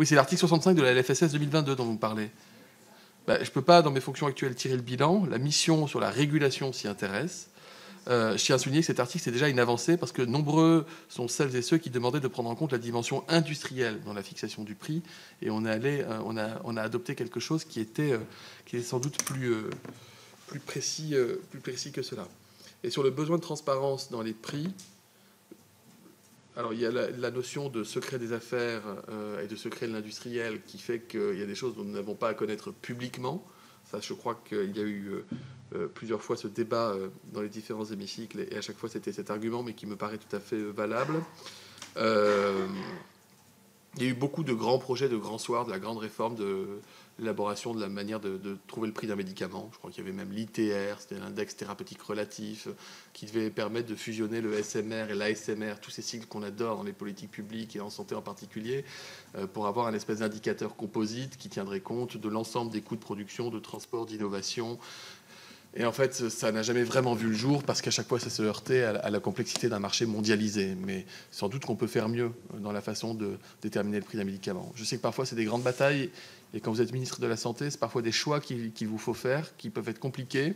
Oui, c'est l'article 65 de la LFSS 2022 dont vous me parlez. Je ne peux pas, dans mes fonctions actuelles, tirer le bilan. La mission sur la régulation s'y intéresse. Je tiens à souligner que cet article, c'est déjà une avancée parce que nombreux sont celles et ceux qui demandaient de prendre en compte la dimension industrielle dans la fixation du prix. Et on a adopté quelque chose qui est sans doute plus précis que cela. Et sur le besoin de transparence dans les prix, alors il y a la notion de secret des affaires et de secret de l'industriel qui fait qu'il y a des choses dont nous n'avons pas à connaître publiquement. Ça, je crois qu'il y a eu plusieurs fois ce débat dans les différents hémicycles, et à chaque fois c'était cet argument, mais qui me paraît tout à fait valable. Il y a eu beaucoup de grands projets, de grands soirs, de la grande réforme de l'élaboration de la manière de trouver le prix d'un médicament. Je crois qu'il y avait même l'ITR, c'était l'index thérapeutique relatif, qui devait permettre de fusionner le SMR et l'ASMR, tous ces cycles qu'on adore dans les politiques publiques et en santé en particulier, pour avoir un espèce d'indicateur composite qui tiendrait compte de l'ensemble des coûts de production, de transport, d'innovation. Et en fait, ça n'a jamais vraiment vu le jour parce qu'à chaque fois, ça se heurtait à la complexité d'un marché mondialisé. Mais sans doute qu'on peut faire mieux dans la façon de déterminer le prix d'un médicament. Je sais que parfois, c'est des grandes batailles. Et quand vous êtes ministre de la Santé, c'est parfois des choix qu'il vous faut faire, qui peuvent être compliqués.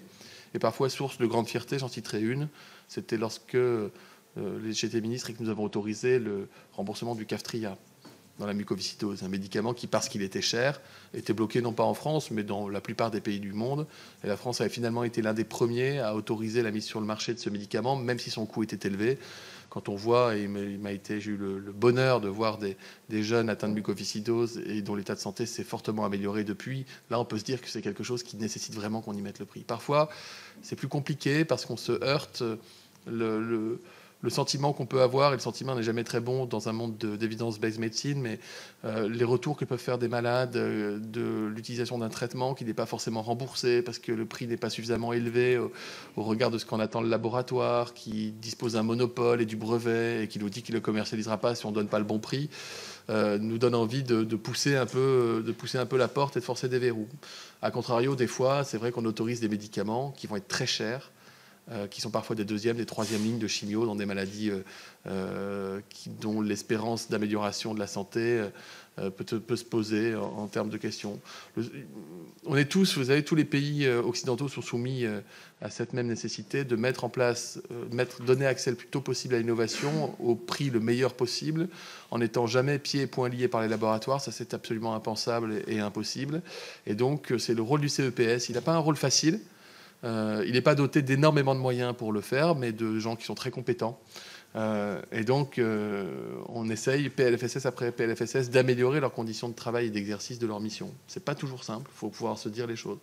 Et parfois, source de grande fierté, j'en citerai une. C'était lorsque j'étais ministre et que nous avons autorisé le remboursement du Kaftria dans la mucoviscidose, un médicament qui, parce qu'il était cher, était bloqué non pas en France, mais dans la plupart des pays du monde. Et la France avait finalement été l'un des premiers à autoriser la mise sur le marché de ce médicament, même si son coût était élevé. Quand on voit, et j'ai eu le bonheur de voir des jeunes atteints de mucoviscidose et dont l'état de santé s'est fortement amélioré depuis, là on peut se dire que c'est quelque chose qui nécessite vraiment qu'on y mette le prix. Parfois, c'est plus compliqué parce qu'on se heurte. Le sentiment qu'on peut avoir, et le sentiment n'est jamais très bon dans un monde d'évidence-based medicine, mais les retours que peuvent faire des malades de l'utilisation d'un traitement qui n'est pas forcément remboursé parce que le prix n'est pas suffisamment élevé au regard de ce qu'en attend le laboratoire, qui dispose d'un monopole et du brevet et qui nous dit qu'il ne le commercialisera pas si on ne donne pas le bon prix, nous donne envie de pousser un peu la porte et de forcer des verrous. A contrario, des fois, c'est vrai qu'on autorise des médicaments qui vont être très chers, qui sont parfois des deuxièmes, des troisièmes lignes de chimio dans des maladies dont l'espérance d'amélioration de la santé peut se poser en termes de questions. On est tous, vous savez, tous les pays occidentaux sont soumis à cette même nécessité de mettre en place, donner accès le plus tôt possible à l'innovation au prix le meilleur possible, en n'étant jamais pieds et poings liés par les laboratoires. Ça, c'est absolument impensable et impossible. Et donc, c'est le rôle du CEPS. Il n'a pas un rôle facile. Il n'est pas doté d'énormément de moyens pour le faire, mais de gens qui sont très compétents. Et donc, on essaye, PLFSS après PLFSS, d'améliorer leurs conditions de travail et d'exercice de leur mission. Ce n'est pas toujours simple, il faut pouvoir se dire les choses.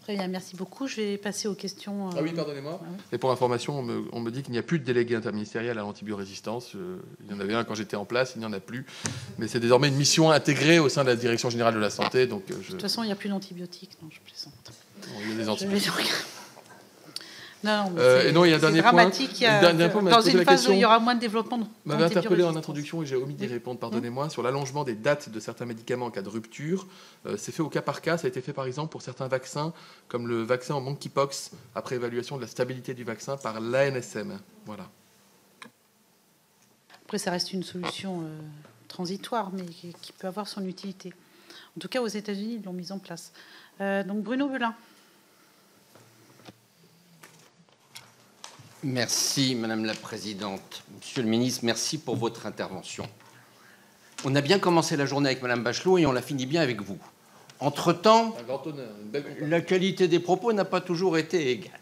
Très bien, merci beaucoup. Je vais passer aux questions. Ah oui, pardonnez-moi. Et pour information, on me dit qu'il n'y a plus de délégué interministériel à l'antibiorésistance. Il y en avait un quand j'étais en place, il n'y en a plus. Mais c'est désormais une mission intégrée au sein de la Direction générale de la santé. Donc, de toute façon, il n'y a plus d'antibiotiques. Non, je plaisante. Il y a des antibiotiques. Non, et non, il y a un dernier dramatique. Point. Dans une phase où il y aura moins de développement. Vous m'avez interpellé en introduction et j'ai omis d'y répondre, pardonnez-moi, sur l'allongement des dates de certains médicaments en cas de rupture. C'est fait au cas par cas. Ça a été fait par exemple pour certains vaccins, comme le vaccin en monkeypox, après évaluation de la stabilité du vaccin par l'ANSM. Voilà. Après, ça reste une solution transitoire, mais qui peut avoir son utilité. En tout cas, aux États-Unis, ils l'ont mise en place. Donc, Bruno Belin. Merci, Madame la Présidente. Monsieur le Ministre, merci pour votre intervention. On a bien commencé la journée avec Madame Bachelot et on l'a fini bien avec vous. Entre-temps, la qualité des propos n'a pas toujours été égale.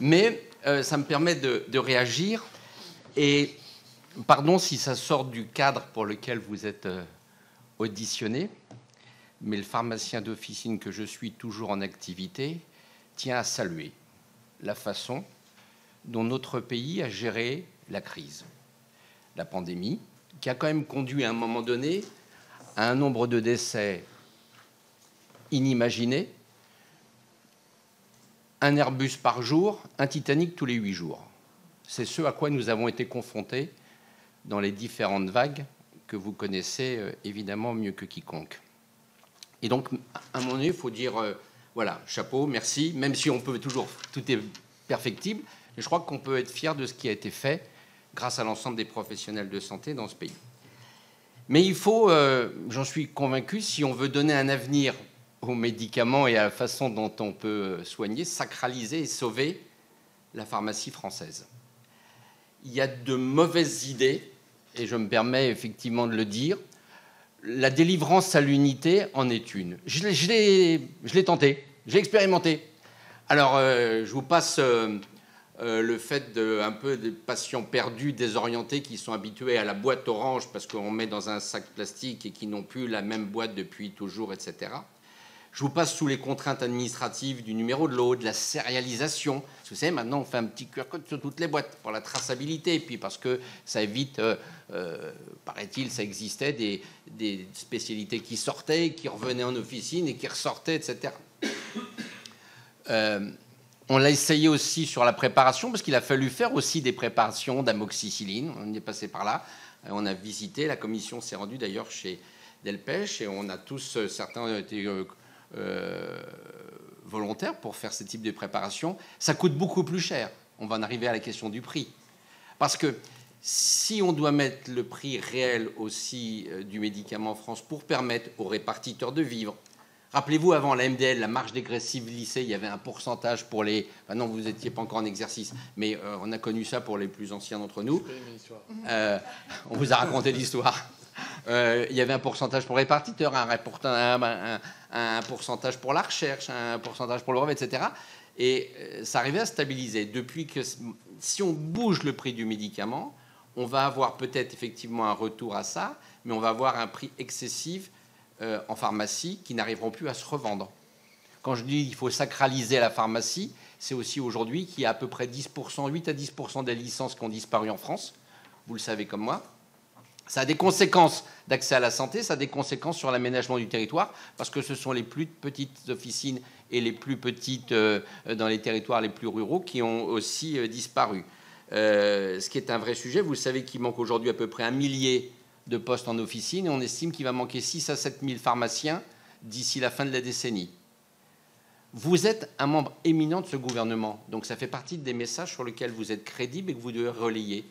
Mais ça me permet de réagir. Et pardon si ça sort du cadre pour lequel vous êtes auditionné, mais le pharmacien d'officine que je suis toujours en activité tient à saluer la façon dont notre pays a géré la crise, la pandémie, qui a quand même conduit à un moment donné à un nombre de décès inimaginé, un Airbus par jour, un Titanic tous les 8 jours. C'est ce à quoi nous avons été confrontés dans les différentes vagues que vous connaissez évidemment mieux que quiconque. Et donc, à un moment donné, il faut dire, voilà, chapeau, merci, même si on peut toujours, tout est perfectible, mais je crois qu'on peut être fier de ce qui a été fait grâce à l'ensemble des professionnels de santé dans ce pays. Mais il faut, j'en suis convaincu, si on veut donner un avenir aux médicaments et à la façon dont on peut soigner, sacraliser et sauver la pharmacie française. Il y a de mauvaises idées, et je me permets effectivement de le dire. La délivrance à l'unité en est une. Je l'ai tenté, je l'ai expérimenté. Alors, je vous passe le fait un peu des patients perdus, désorientés, qui sont habitués à la boîte orange parce qu'on met dans un sac plastique et qui n'ont plus la même boîte depuis toujours, etc. Je vous passe sous les contraintes administratives du numéro de lot, de la sérialisation. Vous savez, maintenant, on fait un petit QR code sur toutes les boîtes pour la traçabilité. Et puis parce que ça évite, paraît-il, ça existait, des spécialités qui sortaient, qui revenaient en officine et qui ressortaient, etc. On l'a essayé aussi sur la préparation, parce qu'il a fallu faire aussi des préparations d'amoxicilline. On est passé par là. On a visité, la commission s'est rendue d'ailleurs chez Delpech, et on a tous, certains ont été volontaires pour faire ce type de préparation. Ça coûte beaucoup plus cher. On va en arriver à la question du prix. Parce que si on doit mettre le prix réel aussi du médicament en France pour permettre aux répartiteurs de vivre. Rappelez-vous, avant la MDL, la marge dégressive lycée, il y avait un pourcentage pour les... Enfin non, vous n'étiez pas encore en exercice, mais on a connu ça pour les plus anciens d'entre nous. On vous a raconté l'histoire. Il y avait un pourcentage pour les répartiteurs, un pourcentage pour la recherche, un pourcentage pour le brevet, etc. Et ça arrivait à stabiliser. Depuis que, si on bouge le prix du médicament, on va avoir peut-être effectivement un retour à ça, mais on va avoir un prix excessif en pharmacie qui n'arriveront plus à se revendre. Quand je dis qu'il faut sacraliser la pharmacie, c'est aussi aujourd'hui qu'il y a à peu près 10%, 8 à 10% des licences qui ont disparu en France. Vous le savez comme moi. Ça a des conséquences d'accès à la santé, ça a des conséquences sur l'aménagement du territoire, parce que ce sont les plus petites officines et les plus petites dans les territoires les plus ruraux qui ont aussi disparu. Ce qui est un vrai sujet, vous savez qu'il manque aujourd'hui à peu près 1 millier de postes en officine, et on estime qu'il va manquer 6 à 7 000 pharmaciens d'ici la fin de la décennie. Vous êtes un membre éminent de ce gouvernement, donc ça fait partie des messages sur lesquels vous êtes crédible et que vous devez relayer.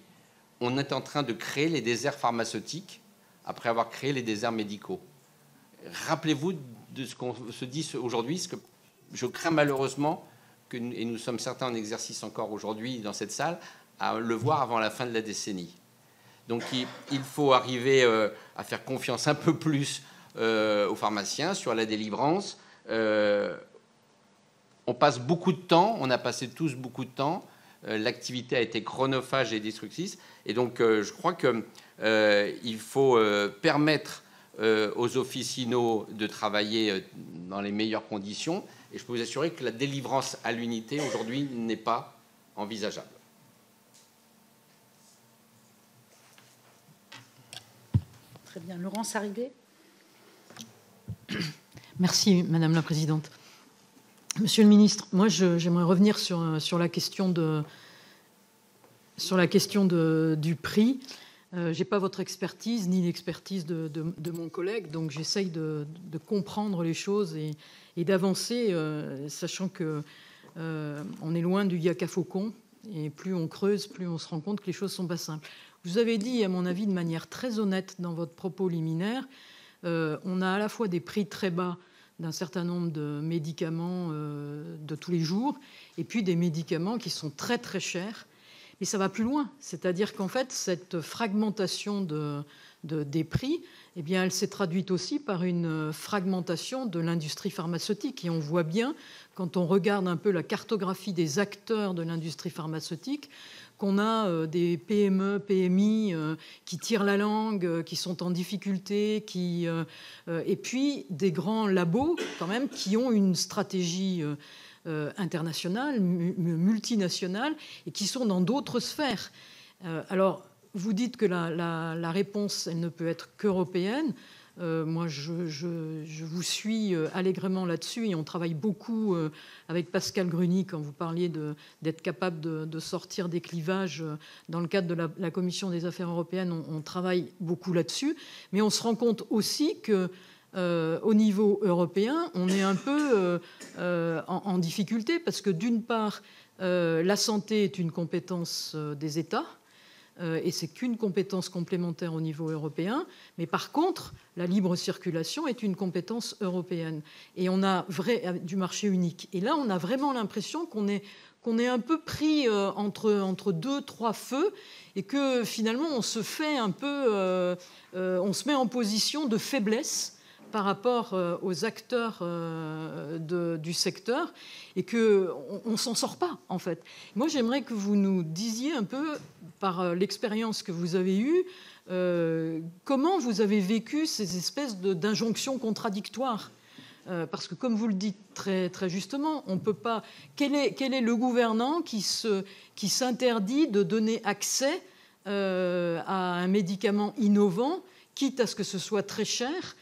On est en train de créer les déserts pharmaceutiques après avoir créé les déserts médicaux. Rappelez-vous de ce qu'on se dit aujourd'hui, ce que je crains malheureusement, et nous sommes certains en exercice encore aujourd'hui dans cette salle, à le voir avant la fin de la décennie. Donc il faut arriver à faire confiance un peu plus aux pharmaciens sur la délivrance. On passe beaucoup de temps, on a passé tous beaucoup de temps. L'activité a été chronophage et destructrice. Et donc, je crois qu'il faut permettre aux officinaux de travailler dans les meilleures conditions. Et je peux vous assurer que la délivrance à l'unité, aujourd'hui, n'est pas envisageable. Très bien. Laurence Harribey. Merci, Madame la Présidente. Monsieur le ministre, moi, j'aimerais revenir sur la question du prix. Je n'ai pas votre expertise ni l'expertise de mon collègue, donc j'essaye de comprendre les choses et d'avancer, sachant que on est loin du yak à faucon, et plus on creuse, plus on se rend compte que les choses ne sont pas simples. Vous avez dit, à mon avis, de manière très honnête dans votre propos liminaire, on a à la fois des prix très bas d'un certain nombre de médicaments de tous les jours, et puis des médicaments qui sont très très chers. Et ça va plus loin, c'est-à-dire qu'en fait, cette fragmentation des prix, eh bien, elle s'est traduite aussi par une fragmentation de l'industrie pharmaceutique. Et on voit bien, quand on regarde un peu la cartographie des acteurs de l'industrie pharmaceutique, qu'on a des PME, PMI qui tirent la langue, qui sont en difficulté, et puis des grands labos quand même qui ont une stratégie internationale, multinationale, et qui sont dans d'autres sphères. Alors, vous dites que la réponse, elle ne peut être qu'européenne. Moi, je vous suis allègrement là-dessus, et on travaille beaucoup avec Pascal Gruny quand vous parliez d'être capable de sortir des clivages. Dans le cadre de la Commission des affaires européennes, on travaille beaucoup là-dessus, mais on se rend compte aussi que au niveau européen, on est un peu en difficulté, parce que d'une part, la santé est une compétence des États. et c'est qu'une compétence complémentaire au niveau européen. Mais par contre, la libre circulation est une compétence européenne. Et on a du marché unique. Et là, on a vraiment l'impression qu'on est un peu pris entre deux, trois feux, et que finalement, on se fait un peu... on se met en position de faiblesse par rapport aux acteurs du secteur, et qu'on ne s'en sort pas, en fait. Moi, j'aimerais que vous nous disiez un peu, par l'expérience que vous avez eue, comment vous avez vécu ces espèces d'injonctions contradictoires. Parce que, comme vous le dites très, très justement, on peut pas... Quel est le gouvernant qui s'interdit de donner accès à un médicament innovant, quitte à ce que ce soit très cher,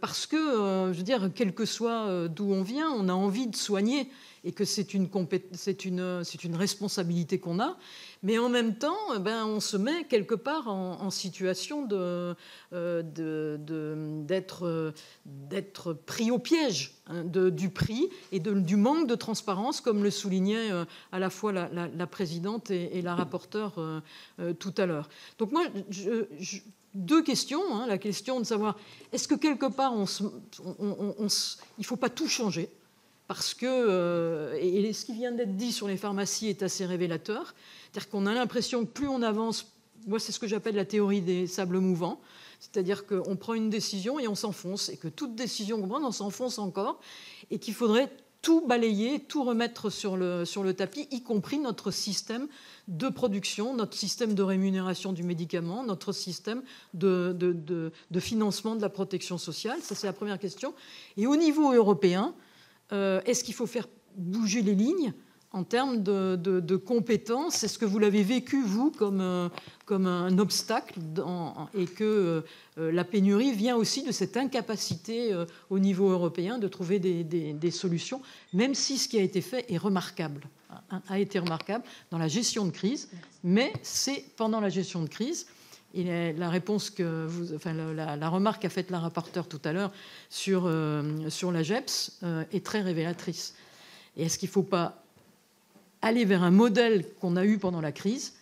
parce que, je veux dire, quel que soit d'où on vient, on a envie de soigner, et que c'est une responsabilité qu'on a. Mais en même temps, on se met quelque part en situation d'être pris au piège, hein, du prix et du manque de transparence, comme le soulignait à la fois la présidente et la rapporteure tout à l'heure. Donc moi, deux questions. Hein, la question de savoir, est-ce que quelque part, il ne faut pas tout changer, parce que, et ce qui vient d'être dit sur les pharmacies est assez révélateur, c'est-à-dire qu'on a l'impression que plus on avance, moi c'est ce que j'appelle la théorie des sables mouvants, c'est-à-dire qu'on prend une décision et on s'enfonce, et que toute décision qu'on prend, on s'enfonce encore, et qu'il faudrait tout balayer, tout remettre sur le tapis, y compris notre système de production, notre système de rémunération du médicament, notre système de financement de la protection sociale. Ça, c'est la première question. Et au niveau européen, est-ce qu'il faut faire bouger les lignes en termes de compétences? Est-ce que vous l'avez vécu, vous, comme un obstacle, et que la pénurie vient aussi de cette incapacité au niveau européen de trouver des solutions, même si ce qui a été fait est remarquable, a été remarquable dans la gestion de crise, mais c'est pendant la gestion de crise. Et la réponse la remarque qu'a faite la rapporteure tout à l'heure sur la GEPS est très révélatrice. Et est-ce qu'il ne faut pas aller vers un modèle qu'on a eu pendant la crise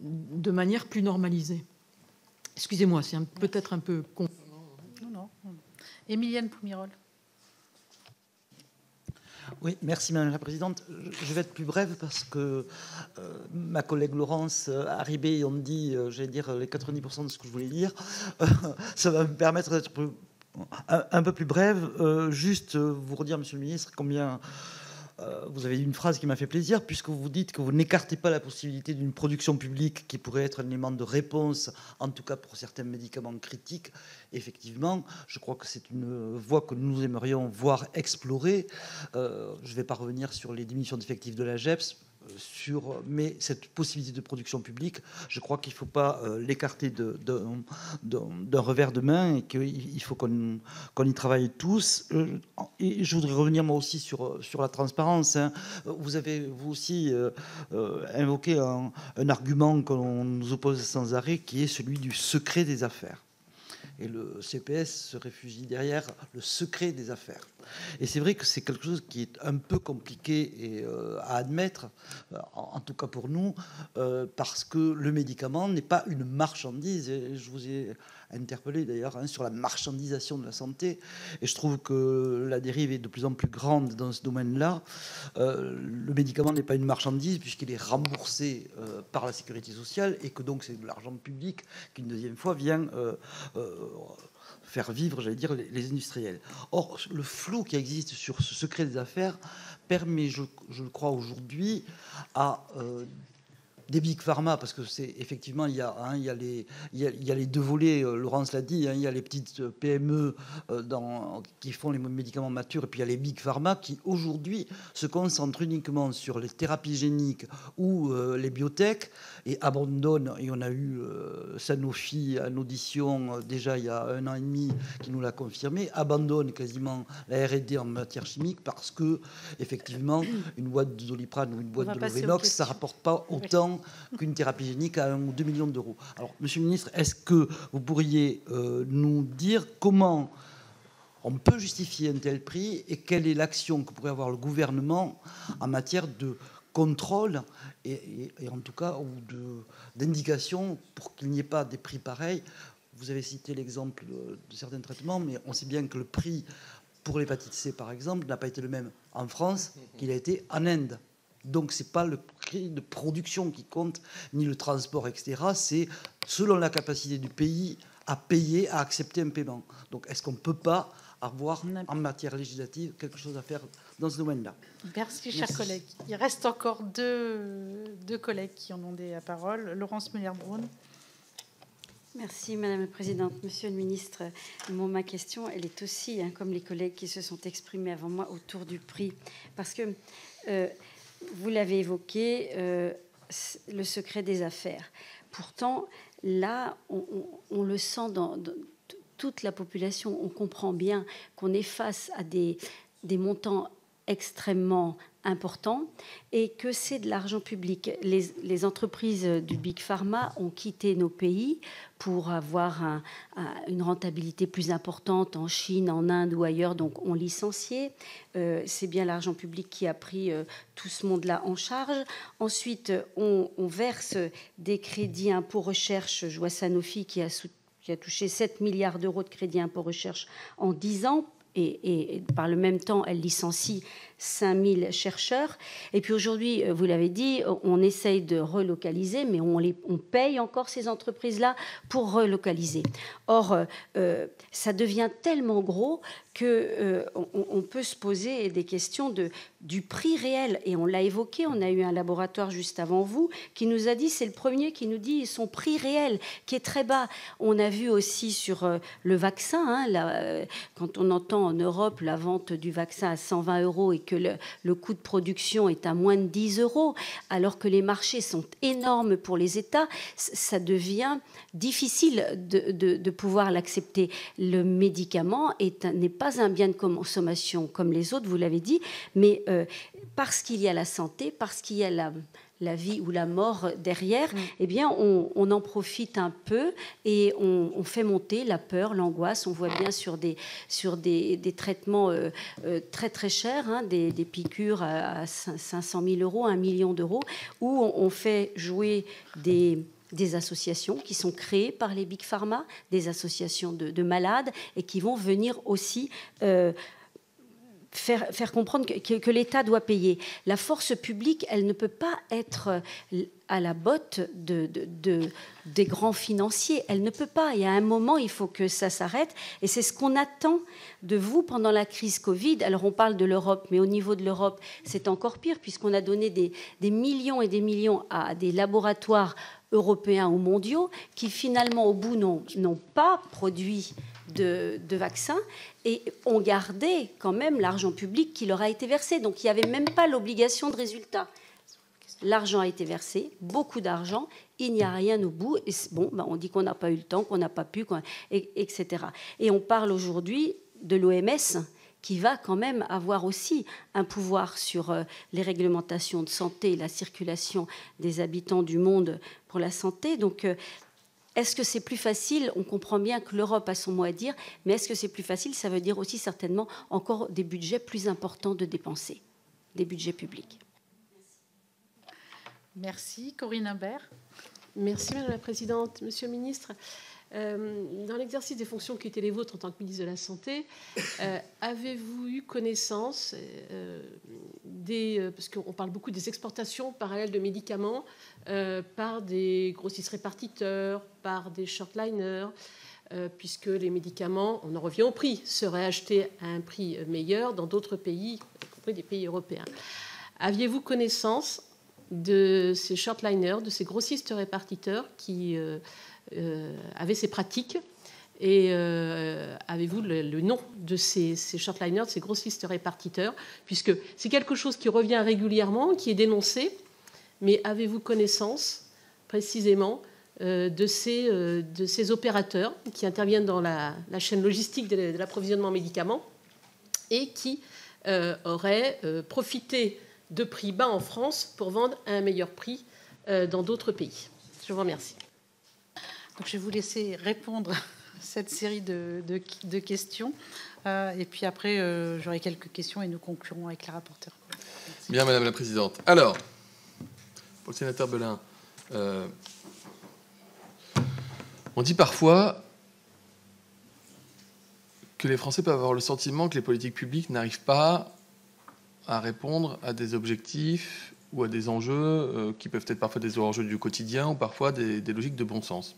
de manière plus normalisée? Excusez-moi, c'est peut-être un peu con. Non. Émilienne Poumirol. Oui, merci Madame la Présidente. Je vais être plus brève parce que ma collègue Laurence arrivée, on dit, j'allais dire les 90% de ce que je voulais dire. Ça va me permettre d'être un peu plus brève. Juste vous redire, Monsieur le Ministre, combien... vous avez dit une phrase qui m'a fait plaisir, puisque vous dites que vous n'écartez pas la possibilité d'une production publique qui pourrait être un élément de réponse, en tout cas pour certains médicaments critiques. Effectivement, je crois que c'est une voie que nous aimerions voir explorer. Je ne vais pas revenir sur les diminutions d'effectifs de la GEPS, mais cette possibilité de production publique, je crois qu'il ne faut pas l'écarter d'un revers de main, et qu'il faut qu'on y travaille tous. Et je voudrais revenir moi aussi sur la transparence. Hein. Vous avez vous aussi invoqué un argument qu'on nous oppose sans arrêt, qui est celui du secret des affaires. Et le CPS se réfugie derrière le secret des affaires. Et c'est vrai que c'est quelque chose qui est un peu compliqué à admettre, en tout cas pour nous, parce que le médicament n'est pas une marchandise. Et je vous ai interpellé d'ailleurs sur la marchandisation de la santé. Et je trouve que la dérive est de plus en plus grande dans ce domaine-là. Le médicament n'est pas une marchandise puisqu'il est remboursé par la sécurité sociale, et que donc c'est de l'argent public qui, une deuxième fois, vient... faire vivre, j'allais dire, les industriels. Or, le flou qui existe sur ce secret des affaires permet, je le crois aujourd'hui, à des big pharma, parce que c'est effectivement il y a les deux volets, Laurence l'a dit, il y a les petites PME qui font les médicaments matures, et puis il y a les big pharma qui aujourd'hui se concentrent uniquement sur les thérapies géniques ou les biotech, et abandonnent, et on a eu Sanofi en audition déjà il y a 1 an et demi qui nous l'a confirmé, abandonne quasiment la R&D en matière chimique, parce que effectivement une boîte de Doliprane ou une boîte de Lovenox, ça rapporte pas autant qu'une thérapie génique à 1 ou 2 millions d'euros. Alors, Monsieur le Ministre, est-ce que vous pourriez nous dire comment on peut justifier un tel prix, et quelle est l'action que pourrait avoir le gouvernement en matière de contrôle et en tout cas d'indications pour qu'il n'y ait pas des prix pareils. Vous avez cité l'exemple de certains traitements, mais on sait bien que le prix pour l'hépatite C, par exemple, n'a pas été le même en France qu'il a été en Inde. Donc, ce n'est pas le prix de production qui compte, ni le transport, etc. C'est selon la capacité du pays à payer, à accepter un paiement. Donc, est-ce qu'on ne peut pas avoir, en matière législative, quelque chose à faire dans ce domaine-là? Merci, chers collègues. Il reste encore deux collègues qui en ont la parole. Laurence Muller-Bronn. Merci Madame la Présidente. Monsieur le Ministre, ma question, elle est aussi, comme les collègues qui se sont exprimés avant moi, autour du prix. Parce que vous l'avez évoqué, le secret des affaires. Pourtant, là, on le sent dans toute la population. On comprend bien qu'on est face à des montants extrêmement important et que c'est de l'argent public. Les entreprises du Big Pharma ont quitté nos pays pour avoir une rentabilité plus importante en Chine, en Inde ou ailleurs, donc ont licencié. C'est bien l'argent public qui a pris tout ce monde-là en charge. Ensuite, on verse des crédits impôt recherche. Je vois Sanofi qui a touché 7 milliards d'euros de crédits impôt recherche en 10 ans. Et par le même temps, elle licencie 5000 chercheurs. Et puis aujourd'hui, vous l'avez dit, on essaye de relocaliser, mais on paye encore ces entreprises-là pour relocaliser. Or, ça devient tellement gros qu'on peut se poser des questions du prix réel. Et on l'a évoqué, on a eu un laboratoire juste avant vous qui nous a dit, c'est le premier qui nous dit son prix réel, qui est très bas. On a vu aussi sur le vaccin, quand on entend en Europe la vente du vaccin à 120 € et que le coût de production est à moins de 10 €, alors que les marchés sont énormes pour les États, ça devient difficile de pouvoir l'accepter. Le médicament n'est pas un bien de consommation comme les autres, vous l'avez dit, mais parce qu'il y a la santé, parce qu'il y a la vie ou la mort derrière, eh bien, on en profite un peu et on fait monter la peur, l'angoisse. On voit bien sur des traitements très très chers, des piqûres à 500 000 €, 1 million d'euros, où on fait jouer des associations qui sont créées par les Big Pharma, des associations de malades, et qui vont venir aussi faire comprendre que l'État doit payer. La force publique, elle ne peut pas être à la botte des grands financiers. Elle ne peut pas. Il y a un moment, il faut que ça s'arrête. Et c'est ce qu'on attend de vous pendant la crise Covid. Alors, on parle de l'Europe, mais au niveau de l'Europe, c'est encore pire, puisqu'on a donné des millions et des millions à des laboratoires européens ou mondiaux qui, finalement, au bout, n'ont pas produit de vaccins et ont gardé quand même l'argent public qui leur a été versé. Donc, il n'y avait même pas l'obligation de résultat. L'argent a été versé, beaucoup d'argent, il n'y a rien au bout. Et on dit qu'on n'a pas eu le temps, qu'on n'a pas pu, etc. Et on parle aujourd'hui de l'OMS qui va quand même avoir aussi un pouvoir sur les réglementations de santé et la circulation des habitants du monde pour la santé. Donc, est-ce que c'est plus facile? On comprend bien que l'Europe a son mot à dire, mais est-ce que c'est plus facile? Ça veut dire aussi certainement encore des budgets plus importants de dépenser, des budgets publics. Merci. Corinne Imbert. Merci Madame la Présidente. Monsieur le Ministre, dans l'exercice des fonctions qui étaient les vôtres en tant que ministre de la Santé, avez-vous eu connaissance parce qu'on parle beaucoup des exportations parallèles de médicaments par des grossistes répartiteurs, par des shortliners, puisque les médicaments, on en revient au prix, seraient achetés à un prix meilleur dans d'autres pays, y compris des pays européens. Aviez-vous connaissance de ces shortliners, de ces grossistes répartiteurs qui avaient ces pratiques? Et avez-vous le nom de ces shortliners, de ces grossistes répartiteurs? Puisque c'est quelque chose qui revient régulièrement, qui est dénoncé, mais avez-vous connaissance précisément de ces opérateurs qui interviennent dans la chaîne logistique de l'approvisionnement en médicaments et qui auraient profité de prix bas en France pour vendre à un meilleur prix dans d'autres pays? Je vous remercie. Donc, je vais vous laisser répondre à cette série de questions. Et puis après, j'aurai quelques questions et nous conclurons avec la rapporteure. Merci. Bien, Madame la Présidente. Alors, Pour le sénateur Belin, on dit parfois que les Français peuvent avoir le sentiment que les politiques publiques n'arrivent pas à répondre à des objectifs ou à des enjeux qui peuvent être parfois des enjeux du quotidien ou parfois des logiques de bon sens.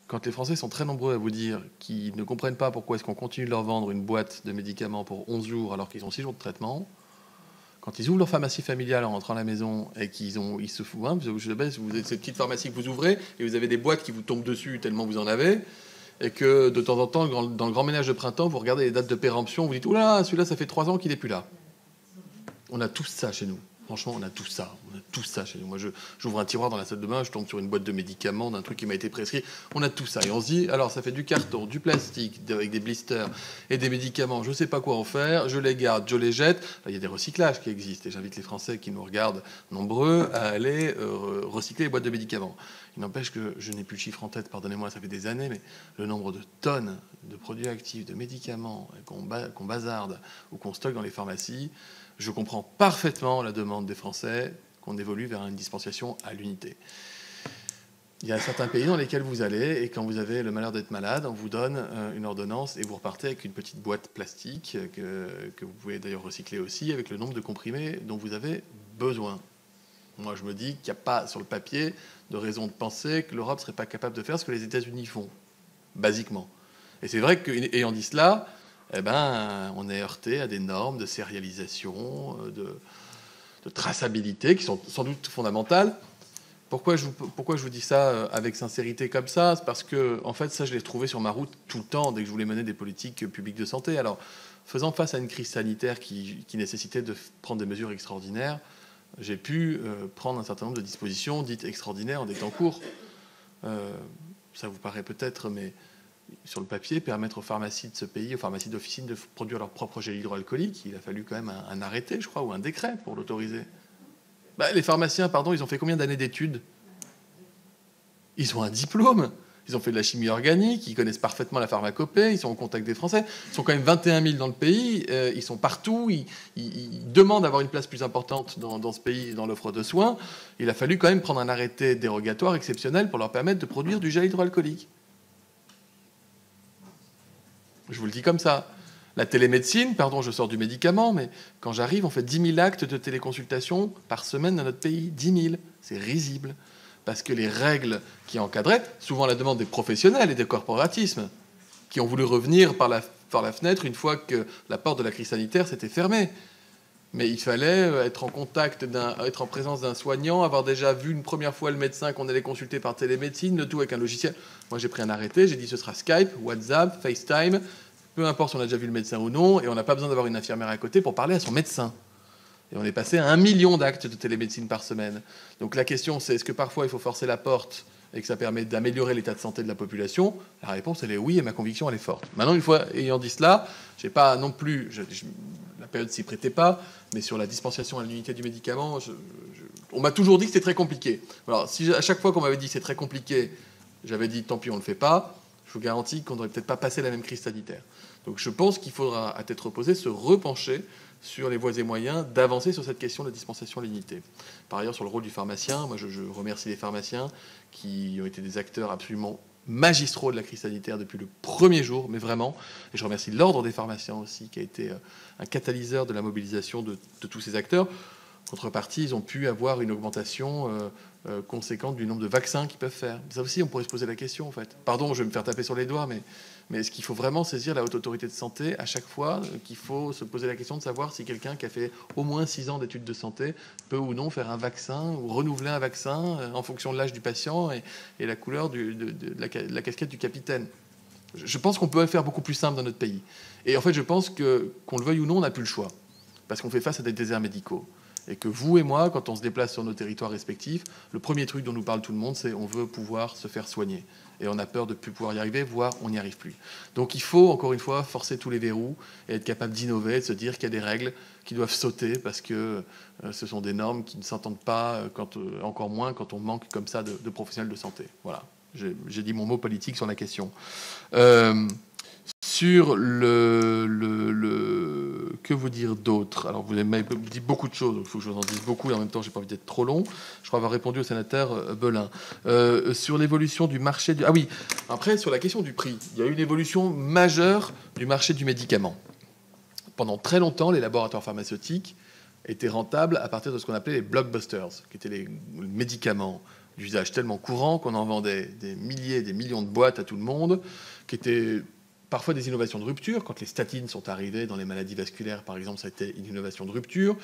Quand les Français sont très nombreux à vous dire qu'ils ne comprennent pas pourquoi est-ce qu'on continue de leur vendre une boîte de médicaments pour 11 jours alors qu'ils ont 6 jours de traitement, quand ils ouvrent leur pharmacie familiale en rentrant à la maison et ils se foutent, hein, vous avez cette petite pharmacie que vous ouvrez et vous avez des boîtes qui vous tombent dessus tellement vous en avez, et que de temps en temps, dans le grand ménage de printemps, vous regardez les dates de péremption, vous dites « Oula, celui-là, ça fait 3 ans qu'il n'est plus là ». On a tous ça chez nous. Franchement, on a tout ça. On a tout ça chez nous. Moi, j'ouvre un tiroir dans la salle de bain, je tombe sur une boîte de médicaments, d'un truc qui m'a été prescrit. On a tout ça. Et on se dit, alors, ça fait du carton, du plastique, avec des blisters et des médicaments. Je ne sais pas quoi en faire. Je les garde, je les jette. Là, il y a des recyclages qui existent. Et j'invite les Français qui nous regardent nombreux à aller recycler les boîtes de médicaments. Il n'empêche que je n'ai plus le chiffre en tête, pardonnez-moi, ça fait des années, mais le nombre de tonnes de produits actifs, de médicaments qu'on bazarde ou qu'on stocke dans les pharmacies, je comprends parfaitement la demande des Français qu'on évolue vers une dispensation à l'unité. Il y a certains pays dans lesquels vous allez, et quand vous avez le malheur d'être malade, on vous donne une ordonnance et vous repartez avec une petite boîte plastique que vous pouvez d'ailleurs recycler aussi, avec le nombre de comprimés dont vous avez besoin. Moi, je me dis qu'il n'y a pas, sur le papier, de raison de penser que l'Europe ne serait pas capable de faire ce que les États-Unis font, basiquement. Et c'est vrai qu'ayant dit cela, eh ben, on est heurté à des normes de sérialisation, de traçabilité qui sont sans doute fondamentales. Pourquoi je vous dis ça avec sincérité comme ça? C'est parce que, en fait, ça, je l'ai trouvé sur ma route tout le temps, dès que je voulais mener des politiques publiques de santé. Alors, faisant face à une crise sanitaire qui nécessitait de prendre des mesures extraordinaires, j'ai pu prendre un certain nombre de dispositions dites extraordinaires en des temps courts. Ça vous paraît peut-être, mais sur le papier, permettre aux pharmacies de ce pays, aux pharmacies d'officine, de produire leur propre gel hydroalcoolique, il a fallu quand même un arrêté, je crois, ou un décret pour l'autoriser. Les pharmaciens, pardon, ils ont fait combien d'années d'études? Ils ont un diplôme. Ils ont fait de la chimie organique, ils connaissent parfaitement la pharmacopée, ils sont en contact des Français. Ils sont quand même 21 000 dans le pays, ils sont partout, ils demandent d'avoir une place plus importante dans ce pays, dans l'offre de soins. Il a fallu quand même prendre un arrêté dérogatoire exceptionnel pour leur permettre de produire du gel hydroalcoolique. Je vous le dis comme ça. La télémédecine, pardon, je sors du médicament, mais quand j'arrive, on fait 10 000 actes de téléconsultation par semaine dans notre pays. 10 000, c'est risible. Parce que les règles qui encadraient, souvent à la demande des professionnels et des corporatismes, qui ont voulu revenir par la fenêtre une fois que la porte de la crise sanitaire s'était fermée. Mais il fallait être en contact, être en présence d'un soignant, avoir déjà vu une première fois le médecin qu'on allait consulter par télémédecine, le tout avec un logiciel. Moi, j'ai pris un arrêté, j'ai dit ce sera Skype, WhatsApp, FaceTime, peu importe si on a déjà vu le médecin ou non, et on n'a pas besoin d'avoir une infirmière à côté pour parler à son médecin. Et on est passé à 1 million d'actes de télémédecine par semaine. Donc la question, c'est est-ce que parfois il faut forcer la porte et que ça permet d'améliorer l'état de santé de la population? La réponse, elle est oui, et ma conviction, elle est forte. Maintenant, une fois ayant dit cela, j'ai pas non plus... la période s'y prêtait pas, mais sur la dispensation à l'unité du médicament, on m'a toujours dit que c'était très compliqué. Alors, si à chaque fois qu'on m'avait dit que c'est très compliqué, j'avais dit tant pis, on le fait pas, je vous garantis qu'on n'aurait peut-être pas passé la même crise sanitaire. Donc je pense qu'il faudra, à tête reposée, se repencher sur les voies et moyens d'avancer sur cette question de la dispensation à l'unité. Par ailleurs, sur le rôle du pharmacien, moi je remercie les pharmaciens qui ont été des acteurs absolument magistraux de la crise sanitaire depuis le premier jour, mais vraiment. Et je remercie l'Ordre des pharmaciens aussi, qui a été un catalyseur de la mobilisation de tous ces acteurs. Contrepartie, ils ont pu avoir une augmentation conséquente du nombre de vaccins qu'ils peuvent faire. Ça aussi, on pourrait se poser la question, en fait. Pardon, je vais me faire taper sur les doigts, mais est-ce qu'il faut vraiment saisir la Haute Autorité de Santé à chaque fois qu'il faut se poser la question de savoir si quelqu'un qui a fait au moins 6 ans d'études de santé peut ou non faire un vaccin ou renouveler un vaccin en fonction de l'âge du patient et la couleur de la casquette du capitaine? Je pense qu'on peut faire beaucoup plus simple dans notre pays. Et en fait, je pense qu'on le veuille ou non, on n'a plus le choix. Parce qu'on fait face à des déserts médicaux. Et que vous et moi, quand on se déplace sur nos territoires respectifs, le premier truc dont nous parle tout le monde, c'est on veut pouvoir se faire soigner. Et on a peur de ne plus pouvoir y arriver, voire on n'y arrive plus. Donc il faut, encore une fois, forcer tous les verrous et être capable d'innover, de se dire qu'il y a des règles qui doivent sauter parce que ce sont des normes qui ne s'entendent pas, encore moins quand on manque comme ça de professionnels de santé. Voilà, j'ai dit mon mot politique sur la question. Sur que vous dire d'autre? Alors, vous m'avez dit beaucoup de choses, donc il faut que je vous en dise beaucoup, et en même temps, j'ai pas envie d'être trop long. Je crois avoir répondu au sénateur Belin. Sur l'évolution du marché... Ah oui, après, sur la question du prix, il y a eu une évolution majeure du marché du médicament. Pendant très longtemps, les laboratoires pharmaceutiques étaient rentables à partir de ce qu'on appelait les blockbusters, qui étaient les médicaments d'usage tellement courant qu'on en vendait des milliers, des millions de boîtes à tout le monde, qui étaient parfois des innovations de rupture. Quand les statines sont arrivées dans les maladies vasculaires, par exemple, ça a été une innovation de rupture.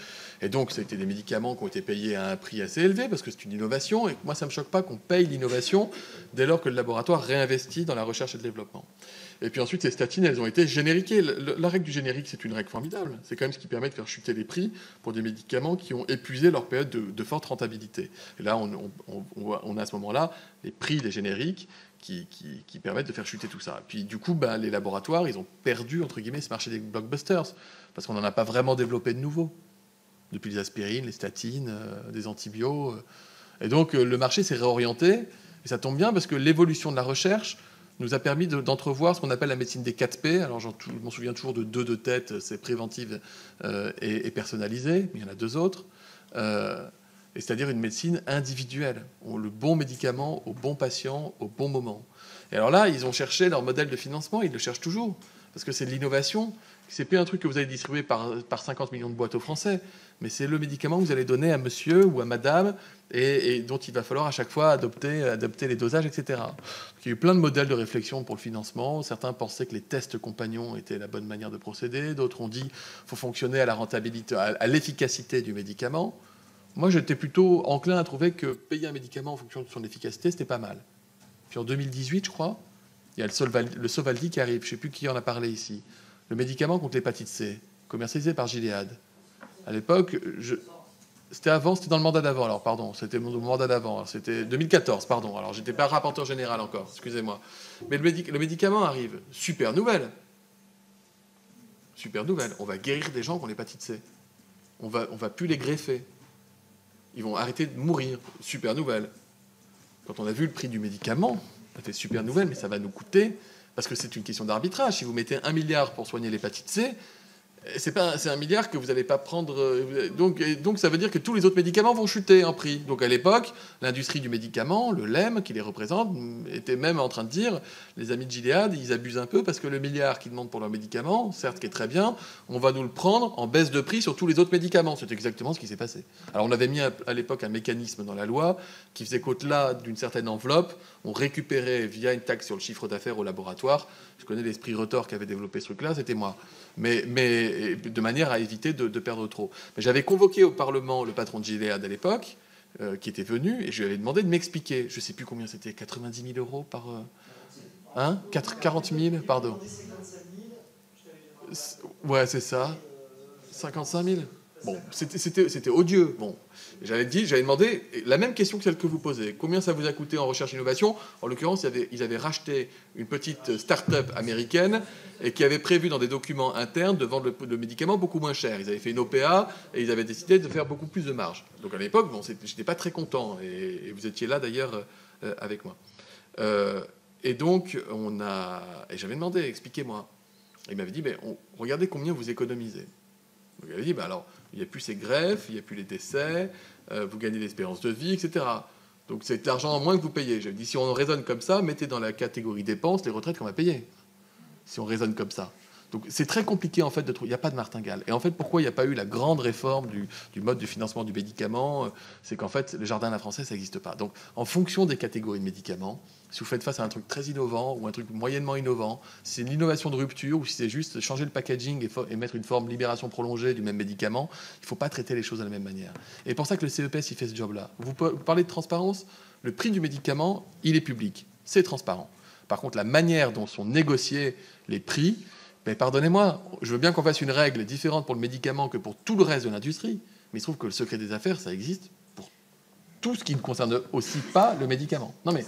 Et donc, ça a été des médicaments qui ont été payés à un prix assez élevé, parce que c'est une innovation. Et moi, ça ne me choque pas qu'on paye l'innovation dès lors que le laboratoire réinvestit dans la recherche et le développement. Et puis ensuite, ces statines, elles ont été génériquées. La règle du générique, c'est une règle formidable. C'est quand même ce qui permet de faire chuter les prix pour des médicaments qui ont épuisé leur période de forte rentabilité. Et là, on a à ce moment-là les prix des génériques qui permettent de faire chuter tout ça. Puis du coup, les laboratoires, ils ont perdu, entre guillemets, ce marché des blockbusters, parce qu'on n'en a pas vraiment développé de nouveau, depuis les aspirines, les statines, des antibiotiques. Et donc, le marché s'est réorienté, et ça tombe bien, parce que l'évolution de la recherche nous a permis d'entrevoir ce qu'on appelle la médecine des 4P. Alors, je m'en souviens toujours de deux de tête, c'est préventive et personnalisée, mais il y en a deux autres. Et c'est-à-dire une médecine individuelle, le bon médicament au bon patient au bon moment. Et alors là, ils ont cherché leur modèle de financement, ils le cherchent toujours, parce que c'est de l'innovation. C'est plus un truc que vous allez distribuer par 50 millions de boîtes aux Français, mais c'est le médicament que vous allez donner à monsieur ou à madame et dont il va falloir à chaque fois adopter les dosages, etc. Donc, il y a eu plein de modèles de réflexion pour le financement. Certains pensaient que les tests compagnons étaient la bonne manière de procéder. D'autres ont dit qu'il faut fonctionner à la rentabilité, à l'efficacité du médicament. Moi, j'étais plutôt enclin à trouver que payer un médicament en fonction de son efficacité, c'était pas mal. Puis en 2018, je crois, il y a le Sovaldi qui arrive. Je ne sais plus qui en a parlé ici. Le médicament contre l'hépatite C, commercialisé par Gilead. À l'époque, c'était dans le mandat d'avant. Alors, pardon, c'était mon mandat d'avant. C'était 2014, pardon. Alors, j'étais pas rapporteur général encore, excusez-moi. Mais le médicament arrive. Super nouvelle. Super nouvelle. On va guérir des gens qui ont l'hépatite C. On va plus les greffer. Ils vont arrêter de mourir. Super nouvelle. Quand on a vu le prix du médicament, ça fait super nouvelle, mais ça va nous coûter, parce que c'est une question d'arbitrage. Si vous mettez 1 milliard pour soigner l'hépatite C, c'est 1 milliard que vous n'allez pas prendre. Donc ça veut dire que tous les autres médicaments vont chuter en prix. Donc à l'époque, l'industrie du médicament, le LEM qui les représente, était même en train de dire, les amis de Gilead, ils abusent un peu parce que le milliard qu'ils demandent pour leurs médicaments, certes qui est très bien, on va nous le prendre en baisse de prix sur tous les autres médicaments. C'est exactement ce qui s'est passé. Alors on avait mis à l'époque un mécanisme dans la loi qui faisait qu'au-delà d'une certaine enveloppe, on récupérait via une taxe sur le chiffre d'affaires au laboratoire. Je connais l'esprit Retors qui avait développé ce truc-là, c'était moi. Mais de manière à éviter de perdre trop. Mais j'avais convoqué au Parlement le patron de Gilead à l'époque, qui était venu, et je lui avais demandé de m'expliquer. Je ne sais plus combien c'était, 90 000 euros par... 40 000, pardon. Ouais, c'est ça. 55 000. Bon, c'était odieux. Bon, j'avais demandé la même question que celle que vous posez. Combien ça vous a coûté en recherche et innovation? En l'occurrence, ils avaient racheté une petite start-up américaine et qui avait prévu dans des documents internes de vendre le médicament beaucoup moins cher. Ils avaient fait une OPA et ils avaient décidé de faire beaucoup plus de marge. Donc à l'époque, j'étais pas très content et vous étiez là d'ailleurs avec moi. Et donc et j'avais demandé, expliquez-moi. Il m'avait dit, regardez combien vous économisez. Donc il avait dit, alors, il n'y a plus ces greffes, il n'y a plus les décès, vous gagnez l'espérance de vie, etc. Donc c'est de l'argent en moins que vous payez. J'avais dit, si on raisonne comme ça, mettez dans la catégorie dépenses les retraites qu'on va payer. Si on raisonne comme ça. Donc c'est très compliqué en fait de trouver. Il n'y a pas de martingale. Et en fait, pourquoi il n'y a pas eu la grande réforme du mode de financement du médicament? C'est qu'en fait, le jardin à la française, ça n'existe pas. Donc en fonction des catégories de médicaments, si vous faites face à un truc très innovant ou un truc moyennement innovant, si c'est une innovation de rupture ou si c'est juste changer le packaging et mettre une forme libération prolongée du même médicament, il ne faut pas traiter les choses de la même manière. Et c'est pour ça que le CEPS, il fait ce job-là. Vous parlez de transparence, le prix du médicament, il est public. C'est transparent. Par contre, la manière dont sont négociés les prix, mais pardonnez-moi, je veux bien qu'on fasse une règle différente pour le médicament que pour tout le reste de l'industrie, mais il se trouve que le secret des affaires, ça existe pour tout ce qui ne concerne aussi pas le médicament. Non mais...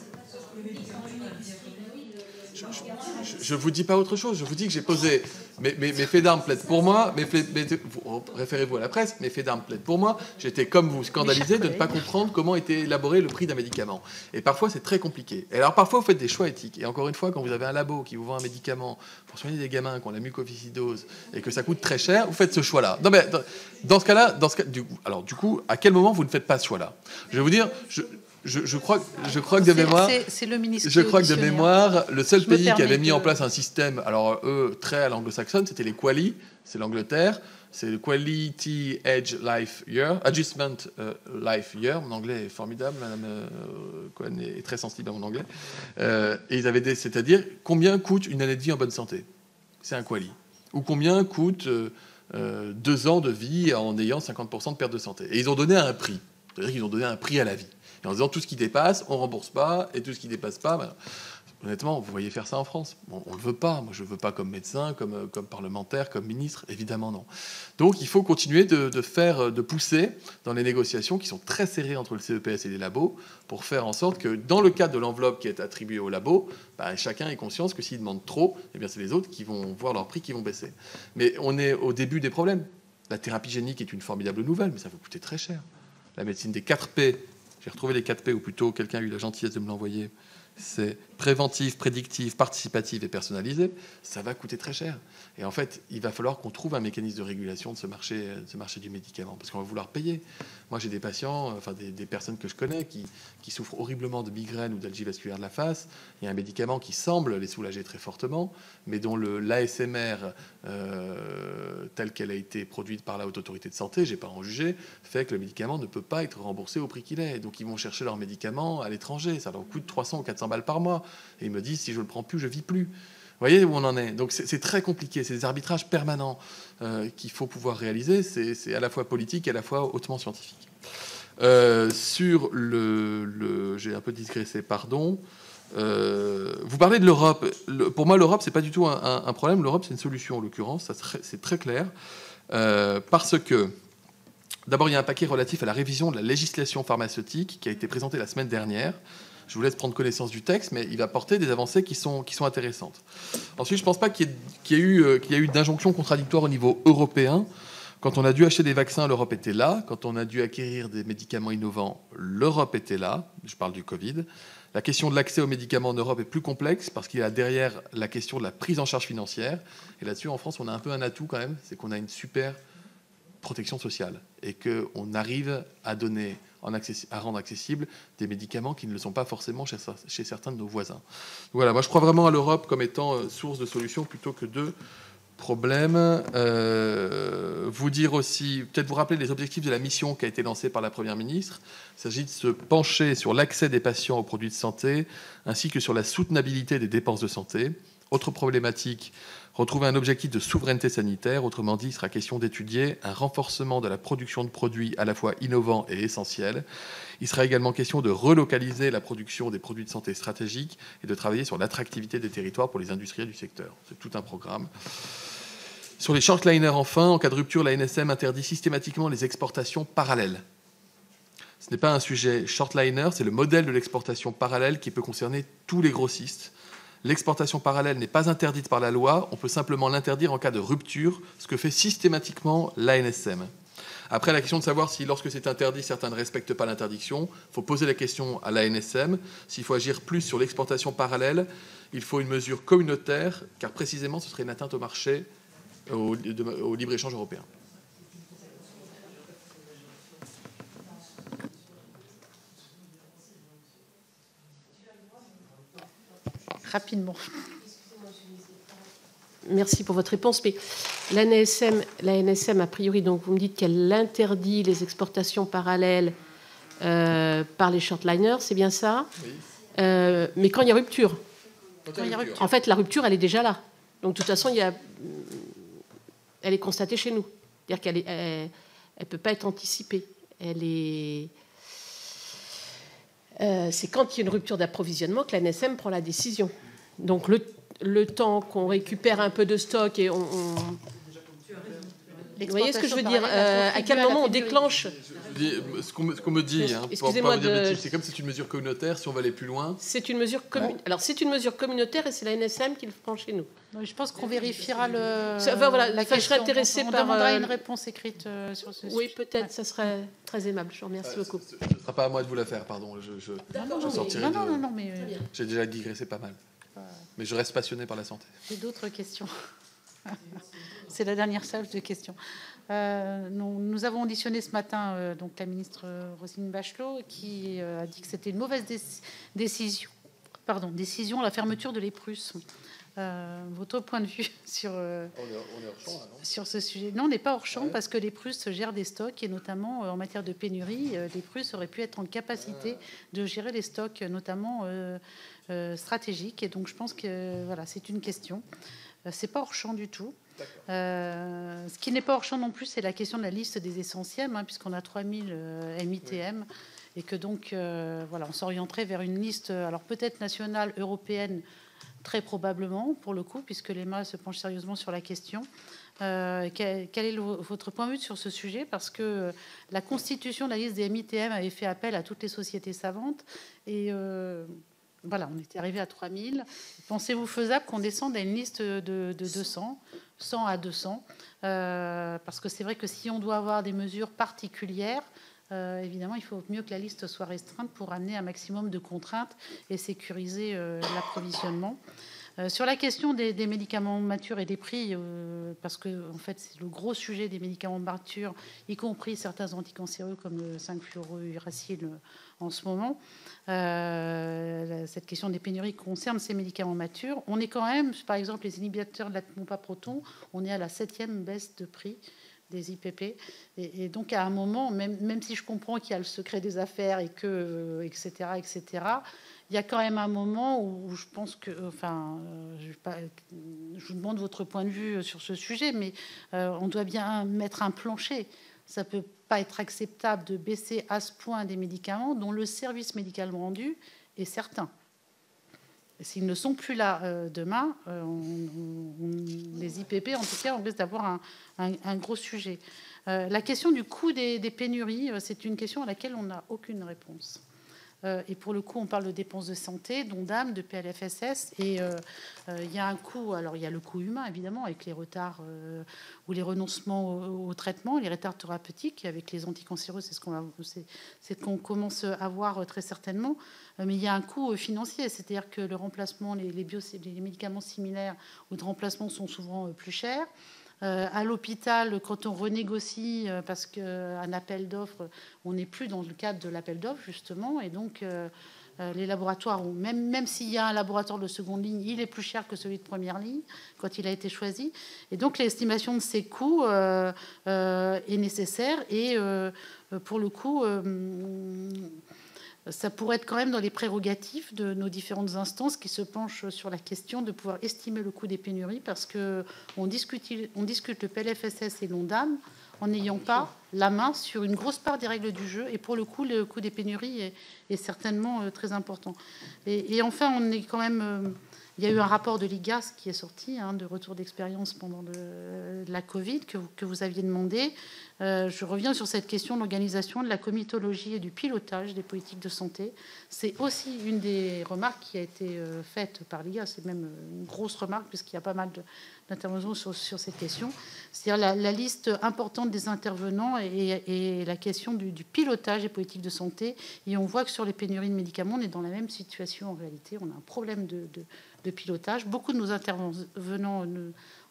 Je vous dis pas autre chose. Je vous dis que j'ai posé mes faits d'armes plaident pour moi. Référez-vous à la presse. Mes faits d'armes plaident pour moi. J'étais comme vous scandalisé de ne pas comprendre comment était élaboré le prix d'un médicament. Et parfois c'est très compliqué. Et alors parfois vous faites des choix éthiques. Et encore une fois, quand vous avez un labo qui vous vend un médicament pour soigner des gamins qui ont la mucoviscidose et que ça coûte très cher, vous faites ce choix-là. Non mais dans ce cas-là, du coup, à quel moment vous ne faites pas ce choix-là? Je vais vous dire. Je crois que de mémoire, c'est le ministre. Je crois que de mémoire, le seul pays qui avait mis en place un système, alors eux très à l'anglo-saxonne, c'était les QALY, c'est l'Angleterre, c'est le Quality Age Life Year, Adjustment Life Year. Mon anglais est formidable, Madame Cohen est très sensible à mon anglais. Et ils avaient c'est-à-dire combien coûte une année de vie en bonne santé, c'est un QALY, ou combien coûte 2 ans de vie en ayant 50% de perte de santé. Et ils ont donné un prix, c'est-à-dire qu'ils ont donné un prix à la vie. Et en disant tout ce qui dépasse, on rembourse pas, et tout ce qui dépasse pas, ben, honnêtement, vous voyez faire ça en France. Bon, on ne le veut pas. Moi, je ne veux pas comme médecin, comme parlementaire, comme ministre, évidemment non. Donc, il faut continuer de pousser dans les négociations qui sont très serrées entre le CEPS et les labos pour faire en sorte que, dans le cadre de l'enveloppe qui est attribuée aux labos, ben, chacun ait conscience que s'il demande trop, eh bien, c'est les autres qui vont voir leur prix qui vont baisser. Mais on est au début des problèmes. La thérapie génique est une formidable nouvelle, mais ça va coûter très cher. La médecine des 4 P. J'ai retrouvé les 4 P, ou plutôt quelqu'un a eu la gentillesse de me l'envoyer. C'est préventif, prédictif, participatif et personnalisé. Ça va coûter très cher. Et en fait, il va falloir qu'on trouve un mécanisme de régulation de ce marché du médicament, parce qu'on va vouloir payer. Moi, j'ai des patients, enfin des personnes que je connais qui souffrent horriblement de migraine ou d'algie vasculaire de la face. Il y a un médicament qui semble les soulager très fortement, mais dont l'ASMR, telle qu'elle a été produite par la Haute Autorité de Santé, j'ai pas à en juger, fait que le médicament ne peut pas être remboursé au prix qu'il est. Donc, ils vont chercher leur médicament à l'étranger. Ça leur coûte 300 ou 400 balles par mois. Et ils me disent, si je ne le prends plus, je vis plus. Vous voyez où on en est? Donc c'est très compliqué. C'est des arbitrages permanents qu'il faut pouvoir réaliser. C'est à la fois politique et à la fois hautement scientifique. Sur j'ai un peu digressé, pardon. Vous parlez de l'Europe. Pour moi, l'Europe, c'est pas du tout un problème. L'Europe, c'est une solution, en l'occurrence. C'est très clair. Parce que, d'abord, il y a un paquet relatif à la révision de la législation pharmaceutique qui a été présenté la semaine dernière. Je vous laisse prendre connaissance du texte, mais il va porter des avancées qui sont intéressantes. Ensuite, je ne pense pas qu'il y ait eu d'injonction contradictoire au niveau européen. Quand on a dû acheter des vaccins, l'Europe était là. Quand on a dû acquérir des médicaments innovants, l'Europe était là. Je parle du Covid. La question de l'accès aux médicaments en Europe est plus complexe parce qu'il y a derrière la question de la prise en charge financière. Et là-dessus, en France, on a un peu un atout quand même, c'est qu'on a une super protection sociale et qu'on arrive à rendre accessibles des médicaments qui ne le sont pas forcément chez certains de nos voisins. Voilà, moi je crois vraiment à l'Europe comme étant source de solutions plutôt que de problèmes. Vous dire aussi, peut-être vous rappeler les objectifs de la mission qui a été lancée par la Première ministre. Il s'agit de se pencher sur l'accès des patients aux produits de santé ainsi que sur la soutenabilité des dépenses de santé. Autre problématique, retrouver un objectif de souveraineté sanitaire. Autrement dit, il sera question d'étudier un renforcement de la production de produits à la fois innovants et essentiels. Il sera également question de relocaliser la production des produits de santé stratégiques et de travailler sur l'attractivité des territoires pour les industriels du secteur. C'est tout un programme. Sur les shortliners, enfin, en cas de rupture, la NSM interdit systématiquement les exportations parallèles. Ce n'est pas un sujet shortliner, c'est le modèle de l'exportation parallèle qui peut concerner tous les grossistes. L'exportation parallèle n'est pas interdite par la loi, on peut simplement l'interdire en cas de rupture, ce que fait systématiquement l'ANSM. Après, la question de savoir si, lorsque c'est interdit, certains ne respectent pas l'interdiction, il faut poser la question à l'ANSM. S'il faut agir plus sur l'exportation parallèle, il faut une mesure communautaire, car précisément, ce serait une atteinte au marché, au libre-échange européen. Rapidement. Merci pour votre réponse. Mais l'ANSM, a priori, donc vous me dites qu'elle interdit les exportations parallèles par les shortliners, c'est bien ça? Oui. Mais quand il y a rupture. Rupture. En fait, la rupture, elle est déjà là. Donc, de toute façon, elle est constatée chez nous. C'est-à-dire qu'elle ne peut pas être anticipée. C'est quand il y a une rupture d'approvisionnement que l'ANSM prend la décision. Donc, le temps qu'on récupère un peu de stock et Vous voyez ce que je veux dire? À quel moment on déclenche? Ce qu'on me dit, excusez-moi, c'est comme c'est une mesure communautaire, si on va aller plus loin. C'est une mesure communautaire. Alors c'est une mesure communautaire et c'est la NSM qui le prend chez nous. Non, je pense qu'on vérifiera la je question. serais intéressée on par demandera une réponse écrite sur ce sujet. Oui, peut-être, ça serait très aimable. Je vous remercie beaucoup. Ce ne sera pas à moi de vous la faire, pardon. Je sortirai non, mais j'ai déjà digressé pas mal. Mais je reste passionné par la santé. J'ai d'autres questions. C'est la dernière salve de questions. Nous avons auditionné ce matin donc la ministre Roselyne Bachelot qui a dit que c'était une mauvaise décision, la fermeture de l'Eprus. Votre point de vue sur, on est hors champ, là, non sur ce sujet? Non, on n'est pas hors champ parce que l'Eprus gère des stocks et notamment en matière de pénurie, l'Eprus aurait pu être en capacité de gérer les stocks, notamment stratégiques. Et donc je pense que voilà, c'est une question. C'est pas hors champ du tout. Ce qui n'est pas hors champ non plus, c'est la question de la liste des essentiels, puisqu'on a 3000 MITM et que donc voilà, on s'orienterait vers une liste, alors peut-être nationale, européenne, très probablement pour le coup, puisque l'EMA se penche sérieusement sur la question. Quel est votre point de vue sur ce sujet? Parce que la constitution de la liste des MITM avait fait appel à toutes les sociétés savantes et voilà, on était arrivé à 3000. Pensez-vous faisable qu'on descende à une liste de 200, 100 à 200 parce que c'est vrai que si on doit avoir des mesures particulières, évidemment, il faut mieux que la liste soit restreinte pour amener un maximum de contraintes et sécuriser l'approvisionnement. Sur la question des médicaments matures et des prix, parce que en fait c'est le gros sujet des médicaments matures, y compris certains anticancéreux comme le 5-fluorouracil en ce moment. Cette question des pénuries concerne ces médicaments matures. On est quand même, par exemple, les inhibiteurs de la pompe à protons, on est à la 7e baisse de prix des IPP. Et donc, à un moment, même si je comprends qu'il y a le secret des affaires et que, etc., il y a quand même un moment où je pense que, enfin, je vous demande votre point de vue sur ce sujet, mais on doit bien mettre un plancher. Ça ne peut pas être acceptable de baisser à ce point des médicaments dont le service médical rendu est certain. S'ils ne sont plus là demain, les IPP, en tout cas, on risque d'avoir un gros sujet. La question du coût des pénuries, c'est une question à laquelle on n'a aucune réponse. Et pour le coup, on parle de dépenses de santé, d'ONDAM, de PLFSS. Et il y a un coût, alors il y a le coût humain, évidemment, avec les retards ou les renoncements au traitement, les retards thérapeutiques, avec les anticancéreux, c'est ce qu'on commence à voir très certainement. Mais il y a un coût financier, c'est-à-dire que le remplacement, les médicaments similaires ou de remplacement sont souvent plus chers. À l'hôpital, quand on renégocie, parce qu'un appel d'offres, on n'est plus dans le cadre de l'appel d'offres, justement, et donc les laboratoires, même s'il y a un laboratoire de seconde ligne, il est plus cher que celui de première ligne quand il a été choisi. Et donc l'estimation de ces coûts est nécessaire, et pour le coup, ça pourrait être quand même dans les prérogatives de nos différentes instances qui se penchent sur la question de pouvoir estimer le coût des pénuries, parce qu'on discute le PLFSS et l'ONDAM en n'ayant pas la main sur une grosse part des règles du jeu. Et pour le coup, le coût des pénuries est certainement très important. Et enfin, on est quand même... il y a eu un rapport de l'IGAS qui est sorti, de retour d'expérience pendant la Covid, que vous aviez demandé. Je reviens sur cette question de l'organisation, de la comitologie et du pilotage des politiques de santé. C'est aussi une des remarques qui a été faite par l'IGAS. C'est même une grosse remarque, puisqu'il y a pas mal d'interventions sur cette question. C'est-à-dire la liste importante des intervenants et la question du pilotage des politiques de santé. Et on voit que sur les pénuries de médicaments, on est dans la même situation en réalité. On a un problème de pilotage. Beaucoup de nos intervenants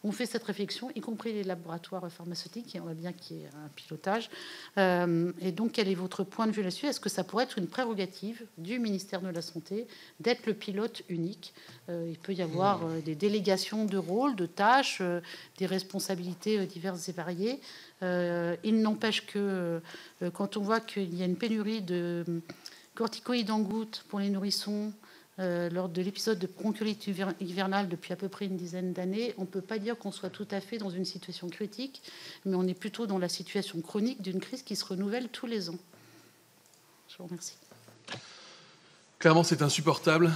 ont fait cette réflexion, y compris les laboratoires pharmaceutiques, et on voit bien qu'il y a un pilotage. Et donc, quel est votre point de vue là-dessus? Est-ce que ça pourrait être une prérogative du ministère de la Santé d'être le pilote unique? Il peut y avoir des délégations de rôles, de tâches, des responsabilités diverses et variées. Il n'empêche que quand on voit qu'il y a une pénurie de corticoïdes en gouttes pour les nourrissons, lors de l'épisode de bronchiolite hivernale depuis à peu près une dizaine d'années, on ne peut pas dire qu'on soit tout à fait dans une situation critique, mais on est plutôt dans la situation chronique d'une crise qui se renouvelle tous les ans. Je vous remercie. Clairement, c'est insupportable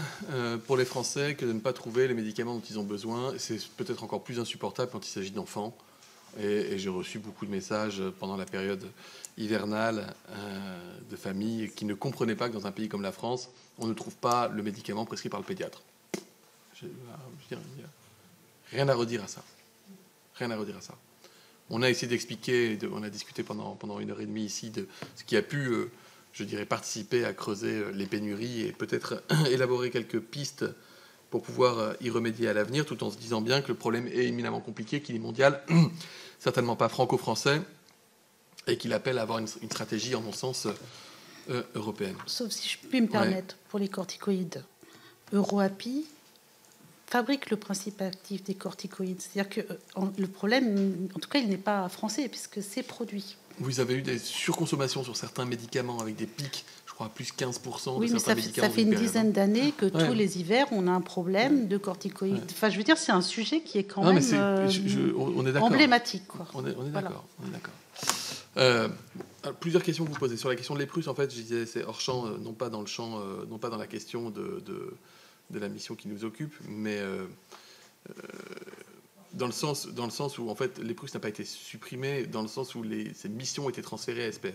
pour les Français que de ne pas trouver les médicaments dont ils ont besoin. C'est peut-être encore plus insupportable quand il s'agit d'enfants. Et j'ai reçu beaucoup de messages pendant la période hivernale de familles qui ne comprenaient pas que dans un pays comme la France, on ne trouve pas le médicament prescrit par le pédiatre. Il n'y a rien à redire à ça. Rien à redire à ça. On a essayé d'expliquer, on a discuté pendant 1h30 ici de ce qui a pu, je dirais, participer à creuser les pénuries et peut-être élaborer quelques pistes pour pouvoir y remédier à l'avenir, tout en se disant bien que le problème est éminemment compliqué, qu'il est mondial, certainement pas franco-français, et qu'il appelle à avoir une stratégie, en mon sens, européenne. Sauf si je puis me permettre, pour les corticoïdes, EuroAPI fabrique le principe actif des corticoïdes. C'est-à-dire que le problème, en tout cas, il n'est pas français, puisque c'est produit. Vous avez eu des surconsommations sur certains médicaments avec des pics, je crois, plus 15% oui, de certains médicaments. Ça fait une dizaine d'années que tous les hivers, on a un problème de corticoïdes. Ouais. Enfin, je veux dire, c'est un sujet qui est quand même on est emblématique. Quoi. On est d'accord. Plusieurs questions que vous posez. Sur la question de l'Eprus, en fait, je disais, c'est hors champ, non pas dans le champ, non pas dans la question de la mission qui nous occupe, mais dans le sens où en fait l'Eprus n'a pas été supprimé, dans le sens où ces missions étaient transférées à SPF.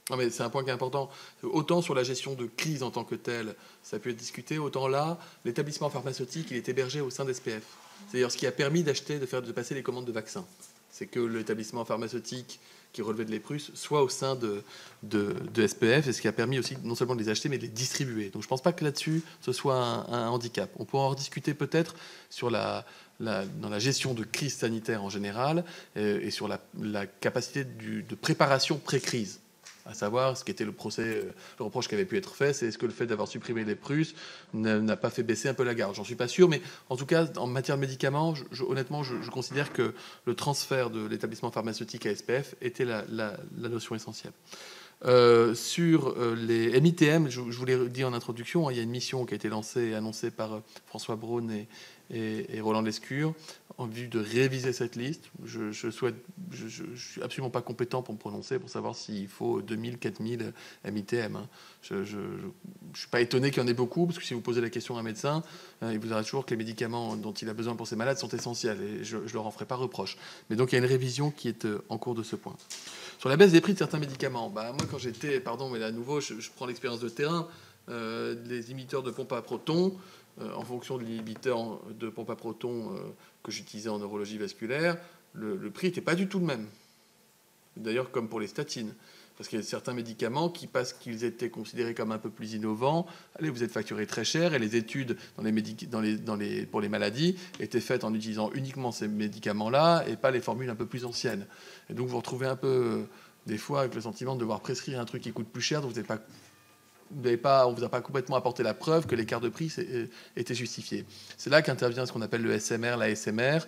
Non, mais c'est un point qui est important. Autant sur la gestion de crise en tant que telle, ça a pu être discuté, autant là, l'établissement pharmaceutique, il est hébergé au sein d'SPF. C'est-à-dire ce qui a permis de passer les commandes de vaccins. C'est que l'établissement pharmaceutique qui relevait de l'Eprus soit au sein de SPF, et ce qui a permis aussi non seulement de les acheter, mais de les distribuer. Donc je ne pense pas que là-dessus, ce soit un handicap. On pourra en rediscuter peut-être sur dans la gestion de crise sanitaire en général, et sur la capacité de préparation pré-crise. À savoir, ce qui était le reproche qui avait pu être fait, c'est est-ce que le fait d'avoir supprimé l'Eprus n'a pas fait baisser un peu la garde. J'en suis pas sûr, mais en tout cas, en matière de médicaments, honnêtement, je considère que le transfert de l'établissement pharmaceutique à SPF était la notion essentielle. Sur les MITM, je vous l'ai dit en introduction, il y a une mission qui a été lancée et annoncée par François Braun et Roland Lescure en vue de réviser cette liste. Je suis absolument pas compétent pour me prononcer, pour savoir s'il faut 2000, 4000 MITM. Je ne suis pas étonné qu'il y en ait beaucoup, parce que si vous posez la question à un médecin, il vous dira toujours que les médicaments dont il a besoin pour ses malades sont essentiels, et je leur en ferai pas reproche. Mais donc il y a une révision qui est en cours de ce point. Sur la baisse des prix de certains médicaments, moi quand j'étais, mais à nouveau je prends l'expérience de terrain, les inhibiteurs de pompe à protons, en fonction de l'inhibiteur de pompe à protons que j'utilisais en neurologie vasculaire, le prix n'était pas du tout le même. D'ailleurs, comme pour les statines. Parce qu'il y a certains médicaments qui, parce qu'ils étaient considérés comme un peu plus innovants, vous êtes facturés très cher, et les études pour les maladies étaient faites en utilisant uniquement ces médicaments-là et pas les formules un peu plus anciennes. Et donc vous retrouvez un peu, des fois, avec le sentiment de devoir prescrire un truc qui coûte plus cher, donc on ne vous a pas complètement apporté la preuve que l'écart de prix était justifié. C'est là qu'intervient ce qu'on appelle le SMR, l'ASMR,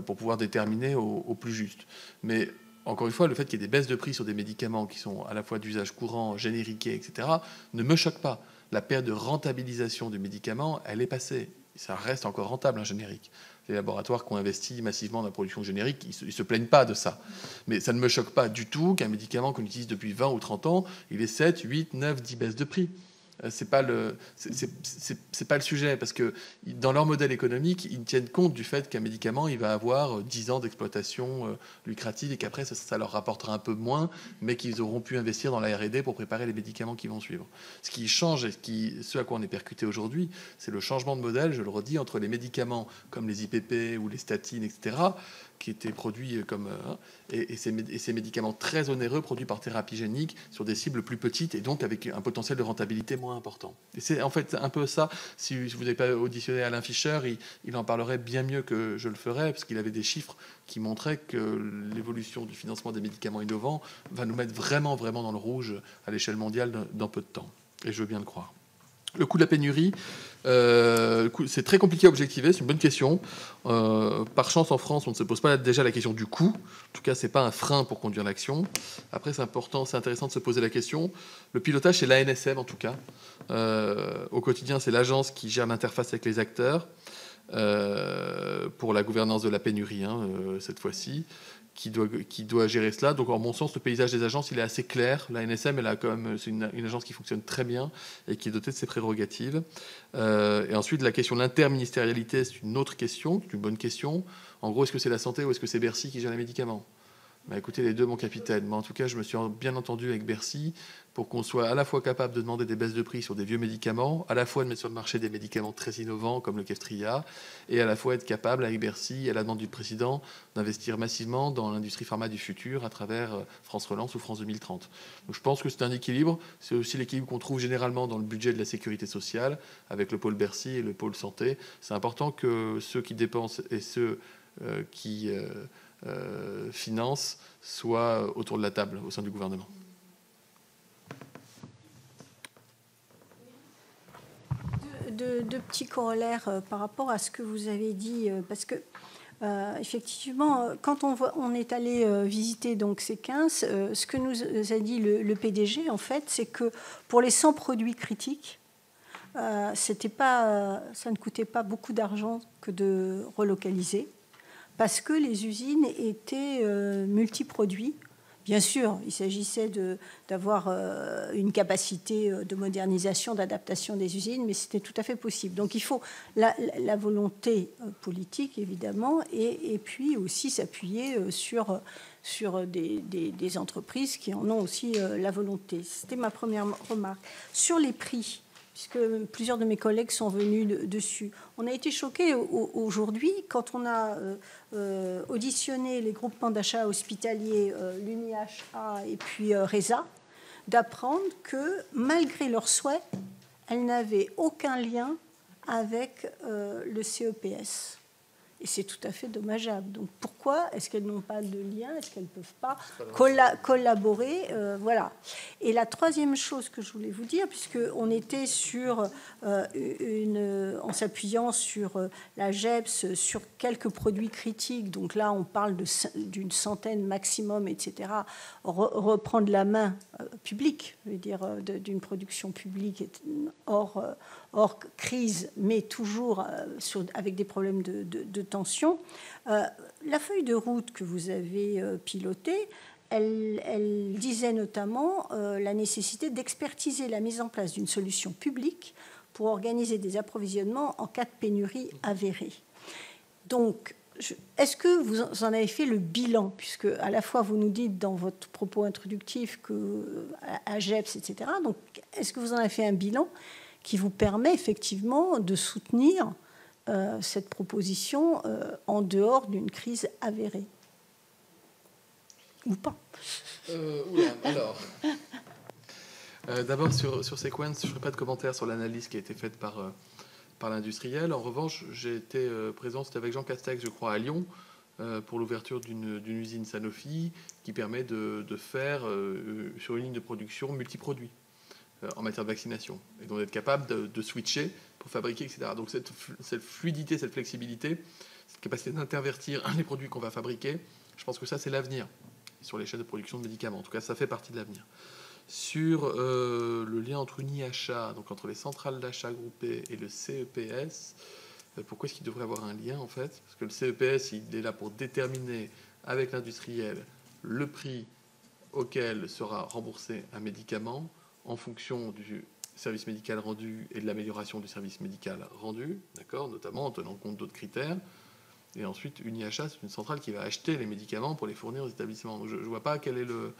pour pouvoir déterminer au plus juste. Mais encore une fois, le fait qu'il y ait des baisses de prix sur des médicaments qui sont à la fois d'usage courant, génériqués, etc., ne me choque pas. La perte de rentabilisation du médicament, elle est passée. Ça reste encore rentable, un générique. Les laboratoires qui ont investi massivement dans la production générique, ils ne se plaignent pas de ça. Mais ça ne me choque pas du tout qu'un médicament qu'on utilise depuis 20 ou 30 ans, il ait 7, 8, 9, 10 baisses de prix. C'est pas le sujet, parce que dans leur modèle économique, ils tiennent compte du fait qu'un médicament, il va avoir 10 ans d'exploitation lucrative, et qu'après ça leur rapportera un peu moins, mais qu'ils auront pu investir dans la R&D pour préparer les médicaments qui vont suivre. Ce qui change, et ce à quoi on est percuté aujourd'hui, c'est le changement de modèle, je le redis, entre les médicaments comme les IPP ou les statines, etc., qui étaient produits comme et ces médicaments très onéreux produits par thérapie génique sur des cibles plus petites, et donc avec un potentiel de rentabilité moins important. Et c'est en fait un peu ça. Si vous n'avez pas auditionné Alain Fischer, il en parlerait bien mieux que je le ferais, parce qu'il avait des chiffres qui montraient que l'évolution du financement des médicaments innovants va nous mettre vraiment dans le rouge à l'échelle mondiale dans peu de temps. Et je veux bien le croire. Le coût de la pénurie, c'est très compliqué à objectiver, c'est une bonne question. Par chance, en France, on ne se pose pas déjà la question du coût. En tout cas, ce n'est pas un frein pour conduire l'action. Après, c'est intéressant de se poser la question. Le pilotage, c'est l'ANSM, en tout cas. Au quotidien, c'est l'agence qui gère l'interface avec les acteurs pour la gouvernance de la pénurie, cette fois-ci. qui doit gérer cela. Donc, en mon sens, le paysage des agences, il est assez clair. La NSM, elle a quand même, c'est une agence qui fonctionne très bien et qui est dotée de ses prérogatives. Et ensuite, la question de l'interministérialité, c'est une autre question, c'est une bonne question. En gros, est-ce que c'est la santé ou est-ce que c'est Bercy qui gère les médicaments ? Bah, écoutez, les deux, mon capitaine. Mais en tout cas, je me suis bien entendu avec Bercy pour qu'on soit à la fois capable de demander des baisses de prix sur des vieux médicaments, à la fois de mettre sur le marché des médicaments très innovants comme le Keftria, et à la fois être capable, avec Bercy, à la demande du président, d'investir massivement dans l'industrie pharma du futur à travers France Relance ou France 2030. Donc je pense que c'est un équilibre. C'est aussi l'équilibre qu'on trouve généralement dans le budget de la sécurité sociale, avec le pôle Bercy et le pôle santé. C'est important que ceux qui dépensent et ceux qui financent soient autour de la table au sein du gouvernement. Deux petits corollaires par rapport à ce que vous avez dit, parce que effectivement, quand on est allé visiter donc ces 15, ce que nous a dit le PDG, en fait, c'est que pour les 100 produits critiques, ça ne coûtait pas beaucoup d'argent que de relocaliser, parce que les usines étaient multiproduits. Bien sûr, il s'agissait d'avoir une capacité de modernisation, d'adaptation des usines, mais c'était tout à fait possible. Donc il faut la volonté politique, évidemment, et puis aussi s'appuyer sur des entreprises qui en ont aussi la volonté. C'était ma première remarque. Sur les prix, puisque plusieurs de mes collègues sont venus dessus. On a été choqués aujourd'hui quand on a auditionné les groupements d'achat hospitaliers, l'UNIHA et puis RESA, d'apprendre que malgré leurs souhaits, elles n'avaient aucun lien avec le CEPS. Et c'est tout à fait dommageable. Donc pourquoi est-ce qu'elles n'ont pas de lien? Est-ce qu'elles ne peuvent pas collaborer? Voilà. Et la troisième chose que je voulais vous dire, puisqu'on était en s'appuyant sur la GEPS, sur quelques produits critiques, donc là on parle d'une centaine maximum, etc., reprendre la main publique, je veux dire, d'une production publique hors crise, mais toujours avec des problèmes de tension. La feuille de route que vous avez pilotée, elle disait notamment la nécessité d'expertiser la mise en place d'une solution publique pour organiser des approvisionnements en cas de pénurie avérée. Donc, est-ce que vous en avez fait le bilan, puisque à la fois vous nous dites dans votre propos introductif que à GEPS, etc. Donc, est-ce que vous en avez fait un bilan qui vous permet effectivement de soutenir cette proposition en dehors d'une crise avérée? Ou pas? Alors, d'abord sur Sequence, je ne ferai pas de commentaire sur l'analyse qui a été faite par l'industriel. En revanche, j'ai été présent, c'était avec Jean Castex, je crois, à Lyon, pour l'ouverture d'une usine Sanofi qui permet de faire, sur une ligne de production, multiproduits en matière de vaccination, et donc d'être capable de switcher pour fabriquer, etc. Donc cette fluidité, cette flexibilité, cette capacité d'intervertir les produits qu'on va fabriquer, je pense que ça, c'est l'avenir sur les chaînes de production de médicaments. En tout cas, ça fait partie de l'avenir. Sur le lien entre UNIHA, donc entre les centrales d'achat groupées et le CEPS, pourquoi est-ce qu'il devrait avoir un lien, en fait? Parce que le CEPS, il est là pour déterminer avec l'industriel le prix auquel sera remboursé un médicament en fonction du service médical rendu et de l'amélioration du service médical rendu, d'accord, notamment en tenant compte d'autres critères. Et ensuite, UNIHA, c'est une centrale qui va acheter les médicaments pour les fournir aux établissements. Donc, je ne vois pas quel est le...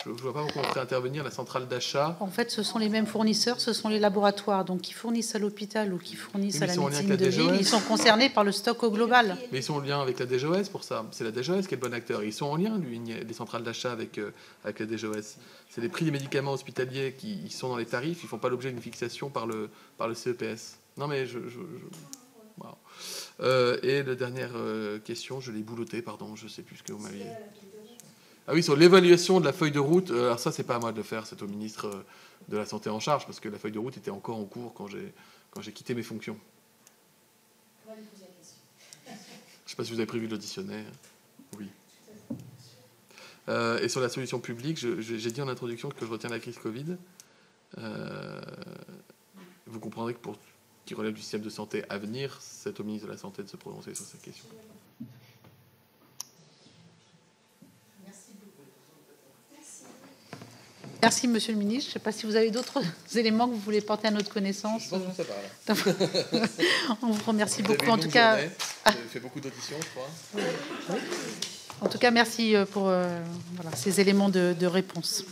Je ne vois pas pourquoi on ferait intervenir la centrale d'achat. En fait, ce sont les mêmes fournisseurs, ce sont les laboratoires, donc qui fournissent à l'hopital ou qui fournissent à la médecine de ville. Ils sont concernés par le stock au global. Mais ils sont en lien avec la DGOS pour ça. C'est la DGOS qui est le bon acteur. Ils sont en lien, les centrales d'achat avec la DGOS. C'est les prix des médicaments hospitaliers qui sont dans les tarifs. Ils ne font pas l'objet d'une fixation par le CEPS. Non, mais wow. Et la dernière question, je l'ai boulotée, pardon, je ne sais plus ce que vous m'aviez... Ah oui, sur l'évaluation de la feuille de route, alors ça, c'est pas à moi de le faire, c'est au ministre de la Santé en charge, parce que la feuille de route était encore en cours quand j'ai quitté mes fonctions. Je ne sais pas si vous avez prévu de l'auditionner. Oui. Et sur la solution publique, j'ai dit en introduction que je retiens la crise Covid. Vous comprendrez que pour ce qui relève du système de santé à venir, c'est au ministre de la Santé de se prononcer sur cette question. Merci, Monsieur le ministre. Je ne sais pas si vous avez d'autres éléments que vous voulez porter à notre connaissance. Je pense que ça va, là. On vous remercie Vous beaucoup. avez En une tout longue cas, journée. Vous avez fait beaucoup d'auditions, je crois. en tout cas, merci pour voilà, ces éléments de réponse.